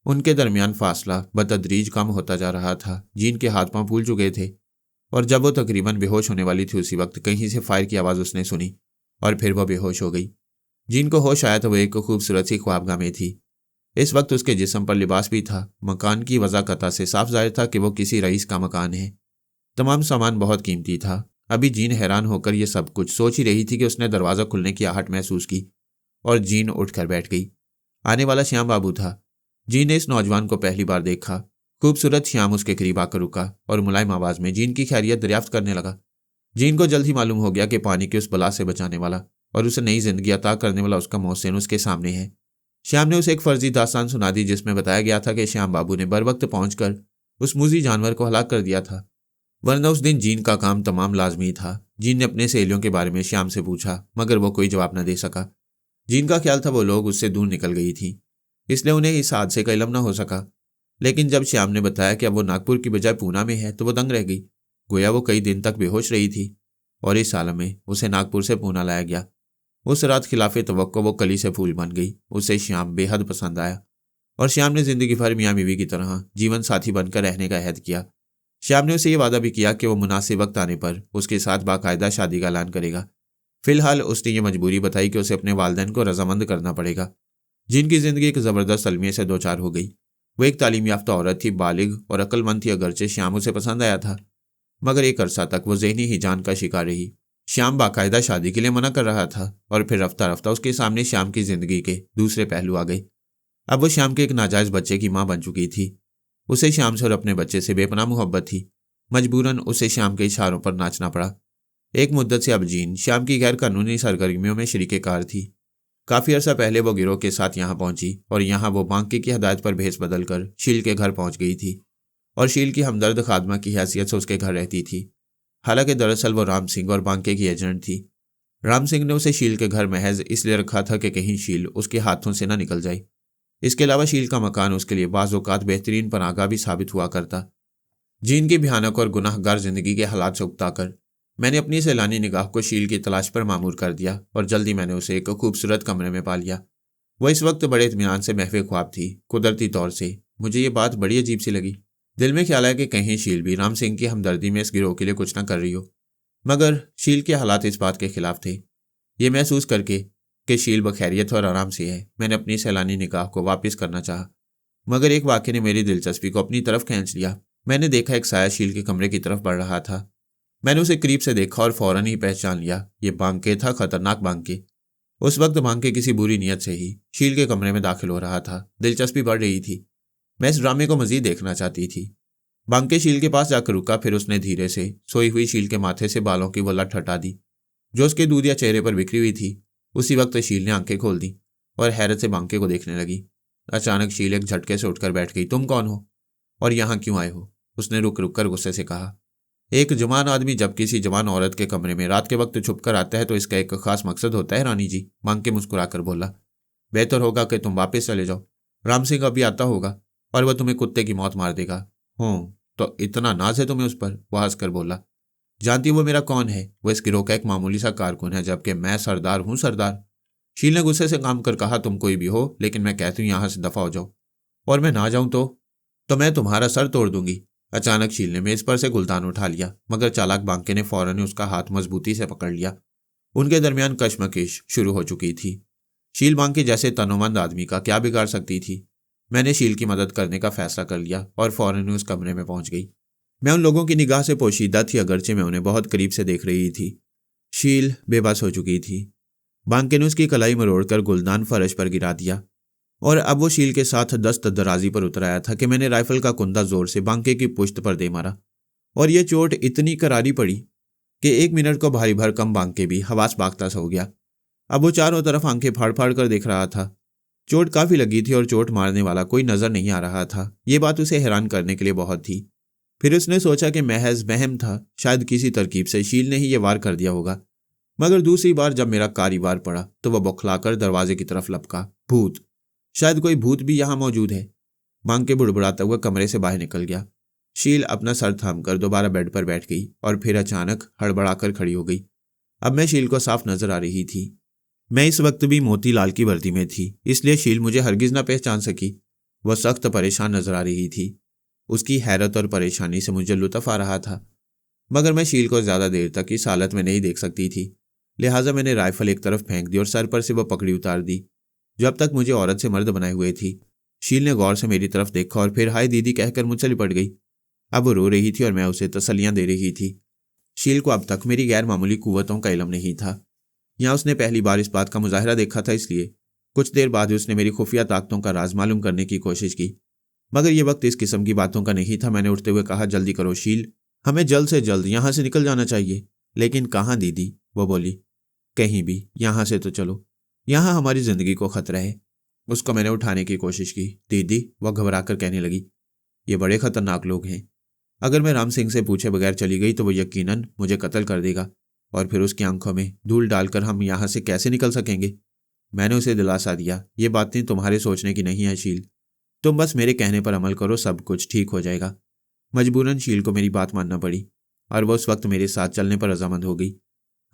उनके दरमियान फासला बतदरीज कम होता जा रहा था। जीन के हाथ पांव फूल चुके थे, और जब वो तकरीबन बेहोश होने वाली थी उसी वक्त कहीं से फायर की आवाज़ उसने सुनी, और फिर वह बेहोश हो गई। जीन को होश आया तो वो एक खूबसूरत सी ख्वाबगाह में थी। इस वक्त उसके जिस्म पर लिबास भी था। मकान की वज़ाकता से साफ जाहिर था कि वो किसी रईस का मकान है। तमाम सामान बहुत कीमती था। अभी जीन हैरान होकर ये सब कुछ सोच ही रही थी कि उसने दरवाज़ा खुलने की आहट महसूस की, और जीन उठकर बैठ गई। आने वाला श्याम बाबू था। जीन ने इस नौजवान को पहली बार देखा। खूबसूरत श्याम उसके करीब आकर रुका और मुलायम आवाज़ में जीन की खैरियत दरियाफ्त करने लगा। जीन को जल्द ही मालूम हो गया कि पानी की उस बला से बचाने वाला और उसे नई जिंदगी अता करने वाला उसका मोहसिन उसके सामने है। श्याम ने उसे एक फर्जी दास्तान सुना दी जिसमें बताया गया था कि श्याम बाबू ने बर वक्त पहुंचकर उस मुजी जानवर को हलाक कर दिया था, वरना उस दिन जीन का काम तमाम लाजमी था। जीन ने अपने सहेलियों के बारे में श्याम से पूछा, मगर वो कोई जवाब न दे सका। जीन का ख्याल था वो लोग उससे दूर निकल गई थी, इसलिए उन्हें इस हादसे का इल्म न हो सका। लेकिन जब श्याम ने बताया कि अब वो नागपुर की बजाय पूना में है तो वो दंग रह गई। गोया वो कई दिन तक बेहोश रही थी, और इस साल में उसे नागपुर से पूना लाया गया। उस रात खिलाफे तवक्को वो कली से फूल बन गई। उसे श्याम बेहद पसंद आया, और श्याम ने जिंदगी भर मियाँ बीवी की तरह जीवन साथी बनकर रहने का अहद किया। श्याम ने उसे ये वादा भी किया कि वो मुनासिब वक्त आने पर उसके साथ बाकायदा शादी का ऐलान करेगा। फिलहाल उसने ये मजबूरी बताई कि उसे अपने वालिदैन को रजामंद करना पड़ेगा। जिनकी जिंदगी एक ज़बरदस्त अलमिया से दो चार हो गई। वो एक तालीम याफ्ता औरत थी, बालिग और अक्लमंद थी। अगरचे श्याम उसे पसंद आया था, मगर एक अरसा तक वो ज़हनी हिजान का शिकार रही। श्याम बाकायदा शादी के लिए मना कर रहा था, और फिर रफ्ता रफ्ता उसके सामने श्याम की जिंदगी के दूसरे पहलू आ गए। अब वो श्याम के एक नाजायज़ बच्चे की माँ बन चुकी थी। उसे श्याम से और अपने बच्चे से बेपनाह मोहब्बत थी। मजबूरन उसे श्याम के इशारों पर नाचना पड़ा। एक मुद्दत से अब जीन श्याम की गैर कानूनी सरगर्मियों में शरीके-कार थी। काफ़ी अर्सा पहले वो गिरोह के साथ यहाँ पहुंची, और यहाँ वो बांके की हदायत पर भेस बदलकर शील के घर पहुंच गई थी, और शील की हमदर्द खादमा की हैसियत से उसके घर रहती थी। हालांकि दरअसल वो राम सिंह और बांके की एजेंट थी। राम सिंह ने उसे शील के घर महज इसलिए रखा था कि कहीं शील उसके हाथों से न निकल जाए। इसके अलावा शील का मकान उसके लिए बाज़ औक़ात बेहतरीन पनाहगाह भी साबित हुआ करता। जीन की भयानक और गुनाहगार जिंदगी के हालात से उकताकर मैंने अपनी सैलानी निगाह को शील की तलाश पर मामूर कर दिया, और जल्दी मैंने उसे एक खूबसूरत कमरे में पा लिया। वह इस वक्त बड़े इत्मीनान से महवे ख्वाब थी। कुदरती तौर से मुझे ये बात बड़ी अजीब सी लगी। दिल में ख्याल आया कि कहीं शील भी राम सिंह की हमदर्दी में इस गिरोह के लिए कुछ न कर रही हो, मगर शील के हालात इस बात के खिलाफ थे। ये महसूस करके कि शील बखैरियत और आराम से है, मैंने अपनी सैलानी निगाह को वापस करना चाहा, मगर एक वाक़े ने मेरी दिलचस्पी को अपनी तरफ खींच लिया। मैंने देखा एक साया शील के कमरे की तरफ बढ़ रहा था। मैंने उसे करीब से देखा और फौरन ही पहचान लिया। ये बांके था, खतरनाक बांके। उस वक्त बांके किसी बुरी नीयत से ही शील के कमरे में दाखिल हो रहा था। दिलचस्पी बढ़ रही थी। मैं इस ड्रामे को मजीद देखना चाहती थी। बांके शील के पास जाकर रुका, फिर उसने धीरे से सोई हुई शील के माथे से बालों की वो लठ हटा दी जो उसके दूधिया चेहरे पर बिखरी हुई थी। उसी वक्त शील ने आंखें खोल दी और हैरत से बांके को देखने लगी। अचानक शील एक झटके से उठकर बैठ गई। तुम कौन हो और यहाँ क्यों आए हो? उसने रुक रुक कर गुस्से से कहा। एक जवान आदमी जब किसी जवान औरत के कमरे में रात के वक्त छुप कर आता है तो इसका एक खास मकसद होता है रानी जी, बांके मुस्कुराकर बोला। बेहतर होगा कि तुम वापस चले जाओ। राम सिंह अभी आता होगा और वह तुम्हें कुत्ते की मौत मार देगा। तो इतना नाज है तुम्हें उस पर? वह हंसकर बोला। जानती वो मेरा कौन है? वो इस गिरोह का एक मामूली सा कारकुन है, जबकि मैं सरदार हूँ, सरदार। शील ने गुस्से से काम कर कहा। तुम कोई भी हो, लेकिन मैं कहती हूँ यहाँ से दफा हो जाओ, और मैं ना जाऊँ तो मैं तुम्हारा सर तोड़ दूंगी। अचानक शील ने मेज पर से गुलदान उठा लिया, मगर चालाक बांके ने फौरन उसका हाथ मजबूती से पकड़ लिया। उनके दरमियान कशमकश शुरू हो चुकी थी। शील बांके जैसे तनोमंद आदमी का क्या बिगाड़ सकती थी? मैंने शील की मदद करने का फैसला कर लिया और फौरन उस कमरे में पहुंच गई। मैं उन लोगों की निगाह से पोशीदा थी, अगरचे मैं उन्हें बहुत करीब से देख रही थी। शील बेबस हो चुकी थी। बांके ने उसकी कलाई मरोड़कर गुलदान फर्श पर गिरा दिया, और अब वो शील के साथ दस्त दराजी पर उतर आया था कि मैंने राइफल का कुंदा जोर से बांके की पुश्त पर दे मारा, और यह चोट इतनी करारी पड़ी कि 1 मिनट को भारी भरकम बांके भी हवास बागता सा हो गया। अब वो चारों तरफ आंखें फाड़ फाड़ कर देख रहा था। चोट काफ़ी लगी थी और चोट मारने वाला कोई नज़र नहीं आ रहा था। ये बात उसे हैरान करने के लिए बहुत थी। फिर उसने सोचा कि महज वहम था, शायद किसी तरकीब से शील ने ही ये वार कर दिया होगा। मगर दूसरी बार जब मेरा कारीवार पड़ा तो वह बौखलाकर दरवाजे की तरफ लपका। भूत, शायद कोई भूत भी यहाँ मौजूद है। मांग के बुड़बुड़ाता हुआ कमरे से बाहर निकल गया। शील अपना सर थामकर दोबारा बेड पर बैठ गई और फिर अचानक हड़बड़ाकर खड़ी हो गई। अब मैं शील को साफ नजर आ रही थी। मैं इस वक्त भी मोतीलाल की वर्दी में थी, इसलिए शील मुझे हरगिज न पहचान सकी। वह सख्त परेशान नजर आ रही थी। उसकी हैरत और परेशानी से मुझे लुत्फ आ रहा था, मगर मैं शील को ज्यादा देर तक इस हालत में नहीं देख सकती थी। लिहाजा मैंने राइफल एक तरफ फेंक दी और सर पर से वह पकड़ी उतार दी जो अब तक मुझे औरत से मर्द बनाए हुए थी। शील ने गौर से मेरी तरफ देखा और फिर हाय दीदी कहकर मुझसे लिपट गई। अब वो रो रही थी और मैं उसे तसल्लियां दे रही थी। शील को अब तक मेरी गैर मामूली कुव्वतों का इल्म नहीं था। यहाँ उसने पहली बार इस बात का मुजाहिरा देखा था, इसलिए कुछ देर बाद उसने मेरी खुफिया ताकतों का राज मालूम करने की कोशिश की, मगर यह वक्त इस किस्म की बातों का नहीं था। मैंने उठते हुए कहा, जल्दी करो शील, हमें जल्द से जल्द यहाँ से निकल जाना चाहिए। लेकिन कहाँ दीदी, वो बोली। कहीं भी, यहाँ से तो चलो, यहाँ हमारी जिंदगी को खतरा है। उसको मैंने उठाने की कोशिश की। दीदी, वह घबराकर कहने लगी, ये बड़े खतरनाक लोग हैं। अगर मैं राम सिंह से पूछे बगैर चली गई तो वो यकीनन मुझे कत्ल कर देगा और फिर उसकी आंखों में धूल डालकर हम यहाँ से कैसे निकल सकेंगे। मैंने उसे दिलासा दिया, ये बातें तुम्हारे सोचने की नहीं है शील, तुम बस मेरे कहने पर अमल करो, सब कुछ ठीक हो जाएगा। मजबूरन शील को मेरी बात मानना पड़ी और वह उस वक्त मेरे साथ चलने पर रजामंद हो गई।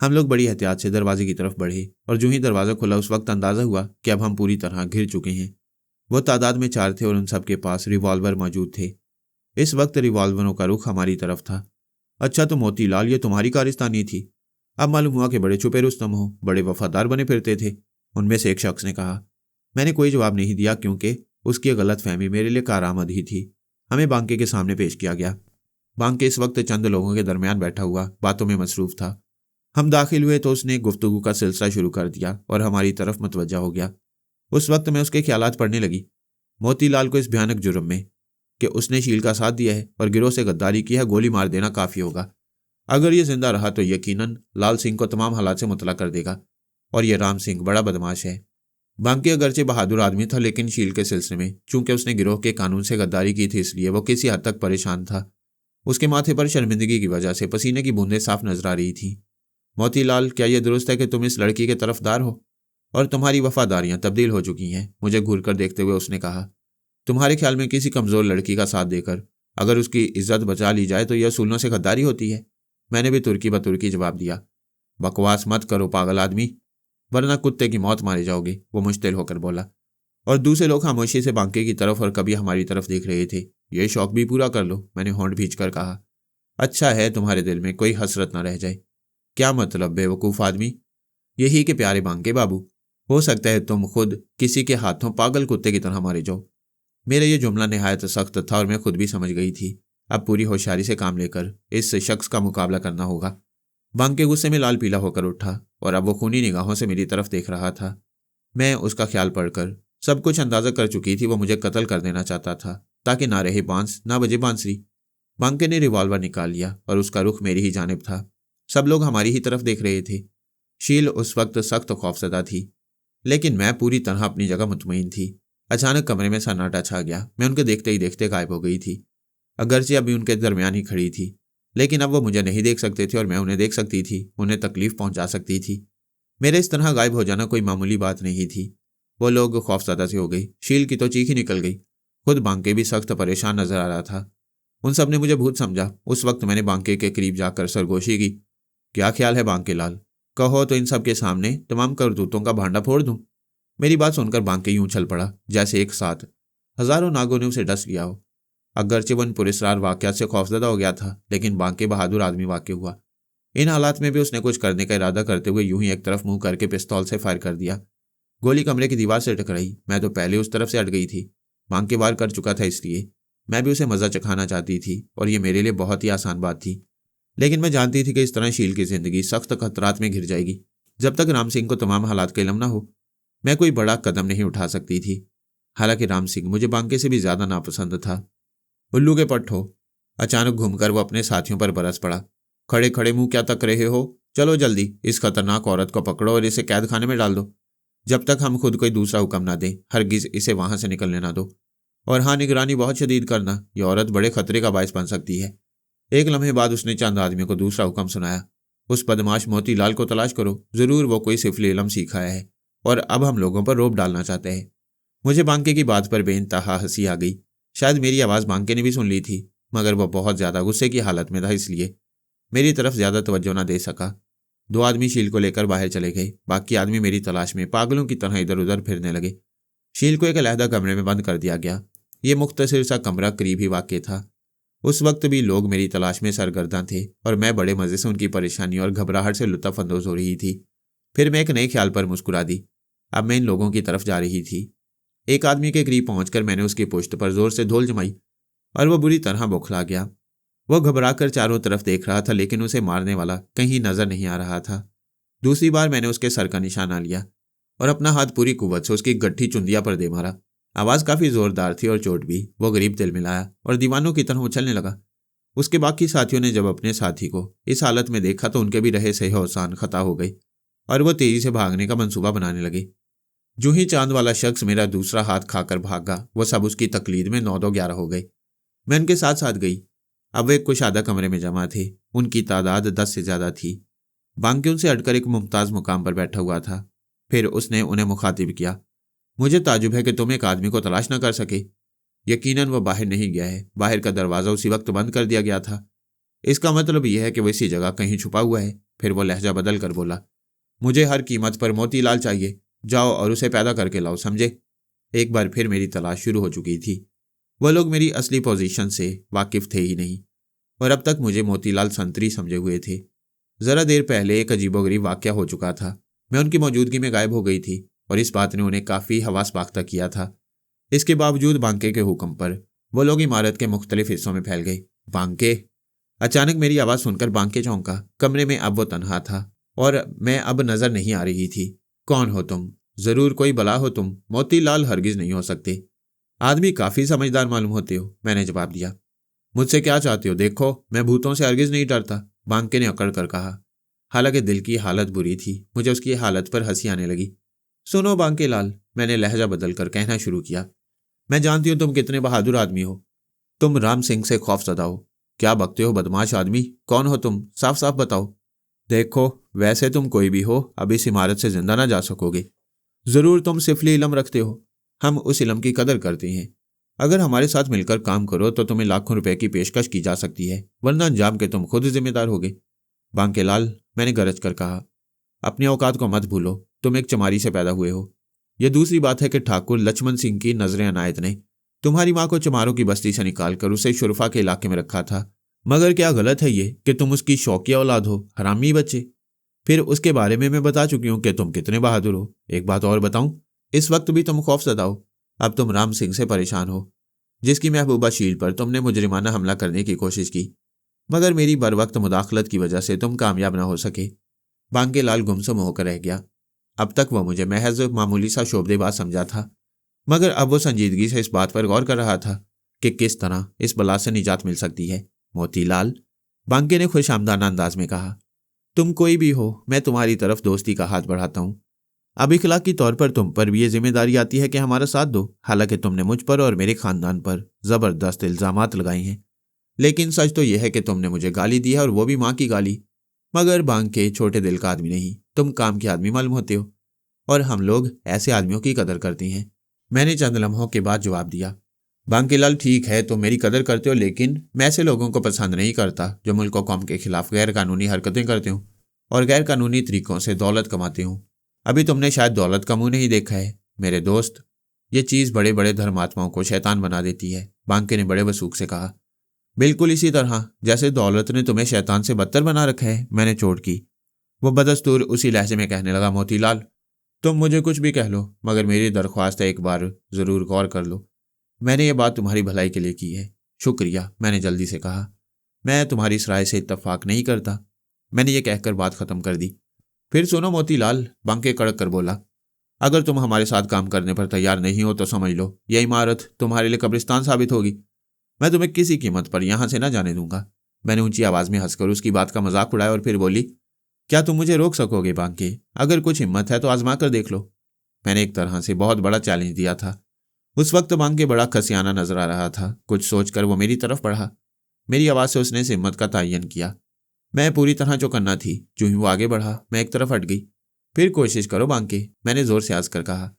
हम लोग बड़ी एहतियात से दरवाजे की तरफ बढ़े और जो ही दरवाज़ा खुला उस वक्त अंदाज़ा हुआ कि अब हम पूरी तरह घिर चुके हैं। वो तादाद में 4 थे और उन सब के पास रिवॉल्वर मौजूद थे। इस वक्त रिवॉल्वरों का रुख हमारी तरफ था। अच्छा तो मोतीलाल, ये तुम्हारी कारिस्तानी थी। अब मालूम हुआ कि बड़े छुपे रुस्तम हो, बड़े वफादार बने फिरते थे, उनमें से एक शख्स ने कहा। मैंने कोई जवाब नहीं दिया क्योंकि उसकी गलतफहमी मेरे लिए कारआमद ही थी। हमें बांके के सामने पेश किया गया। बांके इस वक्त चंद लोगों के दरमियान बैठा हुआ बातों में मसरूफ था। हम दाखिल हुए तो उसने गुफ्तगू का सिलसिला शुरू कर दिया और हमारी तरफ मुतवज्जा हो गया। उस वक्त मैं उसके ख्यालात पढ़ने लगी। मोतीलाल को इस भयानक जुर्म में कि उसने शील का साथ दिया है और गिरोह से गद्दारी की है गोली मार देना काफ़ी होगा। अगर ये जिंदा रहा तो यकीनन लाल सिंह को तमाम हालात से मुतला कर देगा और यह राम सिंह बड़ा बदमाश है। बांके अगरचे बहादुर आदमी था, लेकिन शील के सिलसिले में चूंकि उसने गिरोह के कानून से गद्दारी की थी इसलिए वो किसी हद तक परेशान था। उसके माथे पर शर्मिंदगी की वजह से पसीने की बूंदें साफ नजर आ रही थीं। मोतीलाल, क्या यह दुरुस्त है कि तुम इस लड़की के तरफदार हो और तुम्हारी वफादारियां तब्दील हो चुकी हैं? मुझे घूर कर देखते हुए उसने कहा, तुम्हारे ख्याल में किसी कमजोर लड़की का साथ देकर अगर उसकी इज्जत बचा ली जाए तो यह असूलों से गद्दारी होती है? मैंने भी तुर्की बतुर्की जवाब दिया। बकवास मत करो पागल आदमी, वरना कुत्ते की मौत मारे जाओगे, वो मुश्तिल होकर बोला। और दूसरे लोग खामोशी से बांके की तरफ और कभी हमारी तरफ देख रहे थे। यह शौक भी पूरा कर लो, मैंने होंठ भींच कर कहा। अच्छा है तुम्हारे दिल में कोई हसरत न रह जाए। क्या मतलब बेवकूफ़ आदमी? यही कि प्यारे बांके बाबू, हो सकता है तुम खुद किसी के हाथों पागल कुत्ते की तरह मारे जाओ। मेरा यह जुमला निहायत सख्त था और मैं खुद भी समझ गई थी। अब पूरी होशियारी से काम लेकर इस शख्स का मुकाबला करना होगा। बांके गुस्से में लाल पीला होकर उठा और अब वो खूनी निगाहों से मेरी तरफ देख रहा था। मैं उसका ख्याल पढ़कर सब कुछ अंदाजा कर चुकी थी। वो मुझे कत्ल कर देना चाहता था ताकि ना रहे बांस ना बजे बांसुरी। बांके ने रिवॉल्वर निकाल लिया और उसका रुख मेरी ही जानिब था। सब लोग हमारी ही तरफ देख रहे थे। शील उस वक्त सख्त खौफजदा थी, लेकिन मैं पूरी तरह अपनी जगह मुतमईन थी। अचानक कमरे में सन्नाटा छा गया। मैं उनके देखते ही देखते गायब हो गई थी। अगरचे अभी उनके दरमियान ही खड़ी थी, लेकिन अब वो मुझे नहीं देख सकते थे और मैं उन्हें देख सकती थी, उन्हें तकलीफ पहुंचा सकती थी। मेरे इस तरह गायब हो जाना कोई मामूली बात नहीं थी। वो लोग खौफजदा से हो गई। शील की तो चीख ही निकल गई। खुद बांके भी सख्त परेशान नजर आ रहा था। उन सब ने मुझे भूत समझा। उस वक्त मैंने बांके के करीब जाकर सरगोशी की। क्या ख्याल है बांके लाल, कहो तो इन सब के सामने तमाम करतूतों का भांडा फोड़ दूं? मेरी बात सुनकर बांके यूं उछल पड़ा जैसे एक साथ हजारों नागों ने उसे डस लिया हो। अगरचे वन पुरस्कार वाकयात से खौफजदा हो गया था, लेकिन बांके बहादुर आदमी वाक़ हुआ। इन हालात में भी उसने कुछ करने का इरादा करते हुए यूं ही एक तरफ मुंह करके पिस्तौल से फायर कर दिया। गोली कमरे की दीवार से टकराई। मैं तो पहले उस तरफ से हट गई थी। बांके वार कर चुका था, इसलिए मैं भी उसे मजा चखाना चाहती थी और यह मेरे लिए बहुत ही आसान बात थी। लेकिन मैं जानती थी कि इस तरह शील की जिंदगी सख्त खतरात में घिर जाएगी। जब तक राम सिंह को तमाम हालात का इल्म न हो, मैं कोई बड़ा कदम नहीं उठा सकती थी। हालांकि राम सिंह मुझे बांके से भी ज्यादा नापसंद था। उल्लू के पट्टो, अचानक घूमकर वो अपने साथियों पर बरस पड़ा। खड़े खड़े मुंह क्या तक रहे हो? चलो जल्दी इस खतरनाक औरत को पकड़ो और इसे कैद खाने में डाल दो। जब तक हम खुद कोई दूसरा हुक्म ना दें, हरगिज इसे वहां से निकलने ना दो। और हाँ, निगरानी बहुत शदीद करना, यह औरत बड़े खतरे का बायस बन सकती है। एक लम्हे बाद उसने चंद आदमियों को दूसरा हुक्म सुनाया। उस बदमाश मोतीलाल को तलाश करो, जरूर वो कोई सिफली इल्म सीखा है और अब हम लोगों पर रोब डालना चाहते हैं। मुझे बांके की बात पर बेइंतहा हंसी आ गई। शायद मेरी आवाज़ बांके ने भी सुन ली थी, मगर वह बहुत ज़्यादा गुस्से की हालत में था, इसलिए मेरी तरफ ज़्यादा तवज्जो न दे सका। 2 आदमी शील को लेकर बाहर चले गए। बाकी आदमी मेरी तलाश में पागलों की तरह इधर उधर फिरने लगे। शील को एक अलहदा कमरे में बंद कर दिया गया। ये मुख्तसर सा कमरा करीब ही वाक़ था। उस वक्त भी लोग मेरी तलाश में सरगर्दा थे और मैं बड़े मज़े से उनकी परेशानी और घबराहट से लुत्फ़ अंदोज़ हो रही थी। फिर मैं एक नए ख्याल पर मुस्कुरा दी। अब मैं इन लोगों की तरफ जा रही थी। एक आदमी के करीब पहुंचकर मैंने उसकी पुश्त पर जोर से धूल जमाई और वह बुरी तरह बौखला गया। वह घबराकर चारों तरफ देख रहा था, लेकिन उसे मारने वाला कहीं नजर नहीं आ रहा था। दूसरी बार मैंने उसके सर का निशाना लिया और अपना हाथ पूरी कुव्वत से उसकी गट्ठी चुंदिया पर दे मारा। आवाज़ काफ़ी ज़ोरदार थी और चोट भी। वो गरीब दिल मिलाया और दीवानों की तरह उछलने लगा। उसके बाकी साथियों ने जब अपने साथी को इस हालत में देखा तो उनके भी रहे सही हौसान खता हो गई और वो तेज़ी से भागने का मंसूबा बनाने लगे। जो ही चांद वाला शख्स मेरा दूसरा हाथ खाकर भागा, वो सब उसकी तकलीद में 9-2-11 हो गए। मैं उनके साथ साथ गई। अब वे कुशादा कमरे में जमा थे। उनकी तादाद 10 से ज़्यादा थी। बांके उनसे हटकर एक मुमताज़ मुकाम पर बैठा हुआ था। फिर उसने उन्हें मुखातिब किया, मुझे ताजुब है कि तुम एक आदमी को तलाश न कर सके। यकीनन वह बाहर नहीं गया है। बाहर का दरवाज़ा उसी वक्त बंद कर दिया गया था। इसका मतलब यह है कि वह इसी जगह कहीं छुपा हुआ है। फिर वो लहजा बदल कर बोला, मुझे हर कीमत पर मोतीलाल चाहिए। जाओ और उसे पैदा करके लाओ, समझे। एक बार फिर मेरी तलाश शुरू हो चुकी थी। वह लोग मेरी असली पोजीशन से वाकिफ थे ही नहीं और अब तक मुझे मोतीलाल संतरी समझे हुए थे। ज़रा देर पहले एक अजीबोगरीब वाक़या हो चुका था। मैं उनकी मौजूदगी में गायब हो गई थी और इस बात ने उन्हें काफ़ी हवास बाख्ता किया था। इसके बावजूद बांके के हुक्म पर वो लोग इमारत के मुख्तलिफ हिस्सों में फैल गए। बांके! अचानक मेरी आवाज़ सुनकर बांके चौंका। कमरे में अब वो तन्हा था और मैं अब नज़र नहीं आ रही थी। कौन हो तुम? ज़रूर कोई बला हो तुम। मोतीलाल हरगिज़ नहीं हो सकते। आदमी काफ़ी समझदार मालूम होते हो, मैंने जवाब दिया। मुझसे क्या चाहते हो? देखो, मैं भूतों से हरगिज़ नहीं डरता, बांके ने अकड़ कर कहा। हालांकि दिल की हालत बुरी थी। मुझे उसकी हालत पर हंसी आने लगी। सुनो बांके लाल, मैंने लहजा बदल कर कहना शुरू किया, मैं जानती हूँ तुम कितने बहादुर आदमी हो। तुम राम सिंह से खौफज़दा हो। क्या बकते हो बदमाश आदमी? कौन हो तुम? साफ साफ बताओ। देखो, वैसे तुम कोई भी हो, अब इस इमारत से जिंदा ना जा सकोगे। ज़रूर तुम सिफली इलम रखते हो। हम उस इलम की कदर करते हैं। अगर हमारे साथ मिलकर काम करो तो तुम्हें लाखों रुपए की पेशकश की जा सकती है, वरना अंजाम के तुम खुद जिम्मेदार होगे। बांके लाल, मैंने गरज कर कहा, अपनी औकात को मत भूलो। तुम एक चमारी से पैदा हुए हो। यह दूसरी बात है कि ठाकुर लक्ष्मण सिंह की नजर अनायत ने तुम्हारी माँ को चमारों की बस्ती से निकालकर उसे शुरफा के इलाके में रखा था। मगर क्या गलत है ये कि तुम उसकी शौकिया औलाद हो, हरामी बच्चे। फिर उसके बारे में मैं बता चुकी हूँ कि तुम कितने बहादुर हो। एक बात और बताऊं, इस वक्त भी तुम खौफज़दा हो। अब तुम राम सिंह से परेशान हो, जिसकी महबूबा शील पर तुमने मुजरिमाना हमला करने की कोशिश की, मगर मेरी बर वक्त मुदाखलत की वजह से तुम कामयाब ना हो सके। बांके लाल गुमसुम होकर रह गया। अब तक वह मुझे महज मामूली सा शोबदेबाज समझा था, मगर अब वो संजीदगी से इस बात पर गौर कर रहा था कि किस तरह इस बला से निजात मिल सकती है। मोतीलाल, बांके ने खुशामदाना अंदाज में कहा, तुम कोई भी हो, मैं तुम्हारी तरफ दोस्ती का हाथ बढ़ाता हूँ। अब इखलाकी तौर पर तुम पर भी ये जिम्मेदारी आती है कि हमारा साथ दो। हालांकि तुमने मुझ पर और मेरे खानदान पर ज़बरदस्त इल्ज़ामात लगाए हैं, लेकिन सच तो यह है कि तुमने मुझे गाली दी है, और वो भी माँ की गाली। मगर बांके छोटे दिल का आदमी नहीं, तुम काम के आदमी मालूम होते हो, और हम लोग ऐसे आदमियों की कदर करते हैं। मैंने चंद लम्हों के बाद जवाब दिया, बांके लाल, ठीक है तुम मेरी कदर करते हो, लेकिन मैं ऐसे लोगों को पसंद नहीं करता जो मुल्क और कौम के खिलाफ गैर कानूनी हरकतें करते हो और गैर कानूनी तरीकों से दौलत कमाते हो। अभी तुमने शायद दौलत का मुंह नहीं देखा है मेरे दोस्त। ये चीज़ बड़े बड़े धर्मात्माओं को शैतान बना देती है, बांके ने बड़े वसूख से कहा। बिल्कुल इसी तरह जैसे दौलत ने तुम्हें शैतान से बदतर बना रखा है, मैंने चोट की। वो बदस्तूर उसी लहजे में कहने लगा, मोतीलाल, तुम मुझे कुछ भी कह लो, मगर मेरी दरख्वास्त है एक बार ज़रूर गौर कर लो। मैंने ये बात तुम्हारी भलाई के लिए की है। शुक्रिया, मैंने जल्दी से कहा। मैं तुम्हारी इस राय से इत्तफाक नहीं करता। मैंने ये कहकर बात ख़त्म कर दी। फिर सुनो मोतीलाल, बांके कड़क कर बोला, अगर तुम हमारे साथ काम करने पर तैयार नहीं हो तो समझ लो यह इमारत तुम्हारे लिए कब्रिस्तान साबित होगी। मैं तुम्हें किसी कीमत पर यहाँ से ना जाने दूंगा। मैंने ऊंची आवाज़ में हंसकर उसकी बात का मजाक उड़ाया और फिर बोली, क्या तुम मुझे रोक सकोगे बांके? अगर कुछ हिम्मत है तो आजमा कर देख लो। मैंने एक तरह से बहुत बड़ा चैलेंज दिया था। उस वक्त बांके बड़ा खसियाना नजर आ रहा था। कुछ सोचकर वो मेरी तरफ बढ़ा। मेरी आवाज़ से उसने इस हिम्मत का तयन किया। मैं पूरी तरह चौकन्ना थी। जो ही वो आगे बढ़ा मैं एक तरफ हट गई। फिर कोशिश करो बांके, मैंने जोर से हंस कर कहा।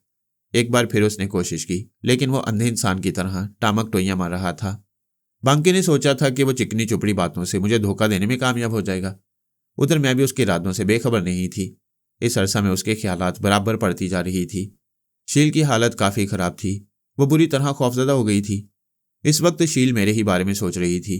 एक बार फिर उसने कोशिश की, लेकिन वो अंधे इंसान की तरह टामक टोइयां मार रहा था। बांके ने सोचा था कि वो चिकनी चुपड़ी बातों से मुझे धोखा देने में कामयाब हो जाएगा। उधर मैं भी उसके इरादों से बेखबर नहीं थी। इस अरसा में उसके ख्यालात बराबर पड़ती जा रही थी। शील की हालत काफ़ी खराब थी। वो बुरी तरह खौफजदा हो गई थी। इस वक्त शील मेरे ही बारे में सोच रही थी।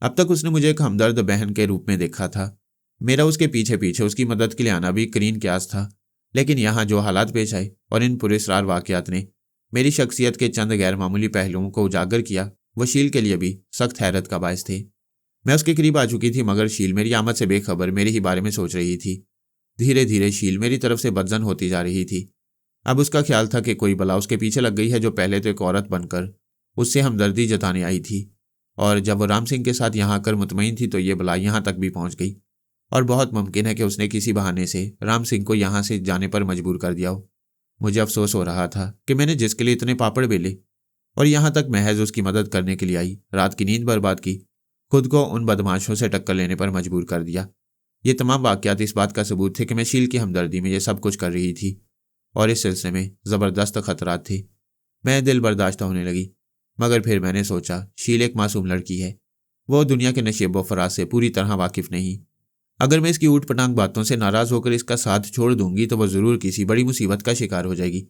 अब तक उसने मुझे एक हमदर्द बहन के रूप में देखा था। मेरा उसके पीछे पीछे उसकी मदद के लिए आना भी करीन क्यास था। लेकिन यहाँ जो हालात पेश आए और इन पुरस्रार वाक़यात ने मेरी शख्सियत के चंद गैर मामूली पहलुओं को उजागर किया, वो शील के लिए भी सख्त हैरत का बायस थे। मैं उसके करीब आ चुकी थी, मगर शील मेरी आमद से बेखबर मेरे ही बारे में सोच रही थी। धीरे धीरे शील मेरी तरफ से बदजन होती जा रही थी। अब उसका ख्याल था कि कोई बला उसके पीछे लग गई है, जो पहले तो एक औरत बनकर उससे हमदर्दी जताने आई थी, और जब वो राम सिंह के साथ यहाँ आकर मुतमईन थी तो ये बला यहाँ तक भी पहुँच गई। और बहुत मुमकिन है कि उसने किसी बहाने से राम सिंह को यहाँ से जाने पर मजबूर कर दिया हो। मुझे अफसोस हो रहा था कि मैंने जिसके लिए इतने पापड़ बेले और यहाँ तक महज उसकी मदद करने के लिए आई, रात की नींद बर्बाद की, खुद को उन बदमाशों से टक्कर लेने पर मजबूर कर दिया। ये तमाम वाक़यात इस बात का सबूत थे कि मैं शील की हमदर्दी में ये सब कुछ कर रही थी, और इस सिलसिले में ज़बरदस्त खतरात थे। मैं दिल बर्दाश्त होने लगी, मगर फिर मैंने सोचा शील एक मासूम लड़की है। वो दुनिया के नशेब व फराज से पूरी तरह वाकिफ़ नहीं। अगर मैं इसकी ऊट पटांग बातों से नाराज़ होकर इसका साथ छोड़ दूंगी तो वह ज़रूर किसी बड़ी मुसीबत का शिकार हो जाएगी।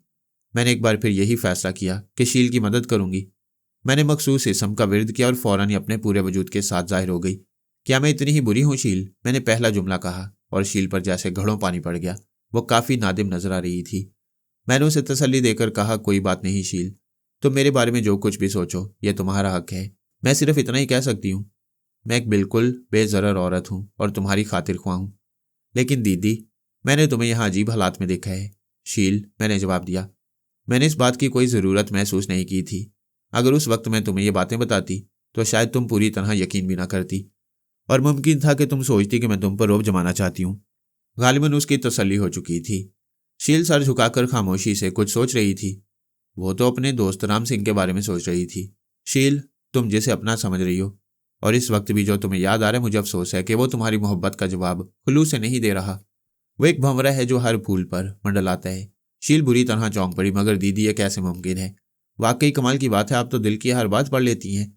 मैंने एक बार फिर यही फैसला किया कि शील की मदद करूंगी। मैंने मखसूस इसम का विर्द किया और फ़ौरन ही अपने पूरे वजूद के साथ जाहिर हो गई। क्या मैं इतनी ही बुरी हूँ शील? मैंने पहला जुमला कहा और शील पर जैसे घड़ों पानी पड़ गया। वो काफ़ी नादिम नजर आ रही थी। मैंने उसे तसल्ली देकर कहा, कोई बात नहीं शील, तुम मेरे बारे में जो कुछ भी सोचो यह तुम्हारा हक है। मैं सिर्फ इतना ही कह सकती हूँ, मैं एक बिल्कुल बेज़रर औरत हूँ और तुम्हारी खातिर ख्वाह हूँ। लेकिन दीदी, मैंने तुम्हें यहाँ अजीब हालात में देखा है। शील, मैंने जवाब दिया, मैंने इस बात की कोई ज़रूरत महसूस नहीं की थी। अगर उस वक्त मैं तुम्हें ये बातें बताती तो शायद तुम पूरी तरह यकीन भी ना करती, और मुमकिन था कि तुम सोचती कि मैं तुम पर रोब जमाना चाहती हूँ। गालिबन उसकी तसल्ली हो चुकी थी। शील सर झुकाकर खामोशी से कुछ सोच रही थी। वो तो अपने दोस्त राम सिंह के बारे में सोच रही थी। शील, तुम जिसे अपना समझ रही हो, और इस वक्त भी जो तुम्हें याद आ रहा है, मुझे अफसोस है कि वो तुम्हारी मोहब्बत का जवाब खुलूस से नहीं दे रहा। वो एक भंवरा है जो हर फूल पर मंडलाता है। शील बुरी तरह चौंक पड़ी, मगर दीदी ये कैसे मुमकिन है? वाकई कमाल की बात है, आप तो दिल की हर बात पढ़ लेती हैं।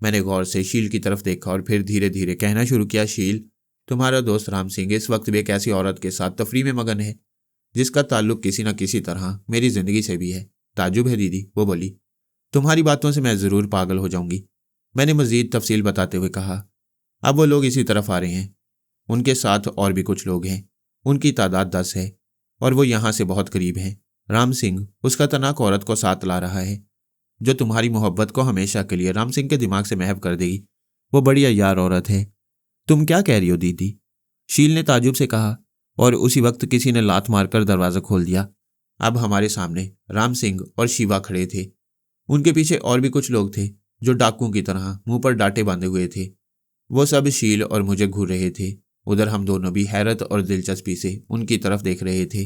मैंने गौर से शील की तरफ देखा और फिर धीरे धीरे कहना शुरू किया, शील, तुम्हारा दोस्त राम सिंह इस वक्त भी एक ऐसी औरत के साथ तफरी में मगन है जिसका ताल्लुक किसी न किसी तरह मेरी जिंदगी से भी है। ताजुब है दीदी, वो बोली। तुम्हारी बातों से मैं ज़रूर पागल हो जाऊंगी, मैंने मज़ीद तफसील बताते हुए कहा। अब वो लोग इसी तरफ आ रहे हैं। उनके साथ और भी कुछ लोग हैं। उनकी तादाद 10 है और वो यहाँ से बहुत करीब हैं। राम सिंह उस खतरनाक औरत को साथ ला रहा है जो तुम्हारी मोहब्बत को हमेशा के लिए राम सिंह के दिमाग से महव कर देगी। वो बड़ी अय्यार औरत है। तुम क्या कह रही हो दीदी? शील ने ताजुब से कहा, और उसी वक्त किसी ने लात मारकर दरवाज़ा खोल दिया। अब हमारे सामने राम सिंह और शिवा खड़े थे। उनके पीछे और भी कुछ लोग थे जो डाकुओं की तरह मुंह पर डांटे बांधे हुए थे। वो सब शील और मुझे घूर रहे थे। उधर हम दोनों भी हैरत और दिलचस्पी से उनकी तरफ देख रहे थे।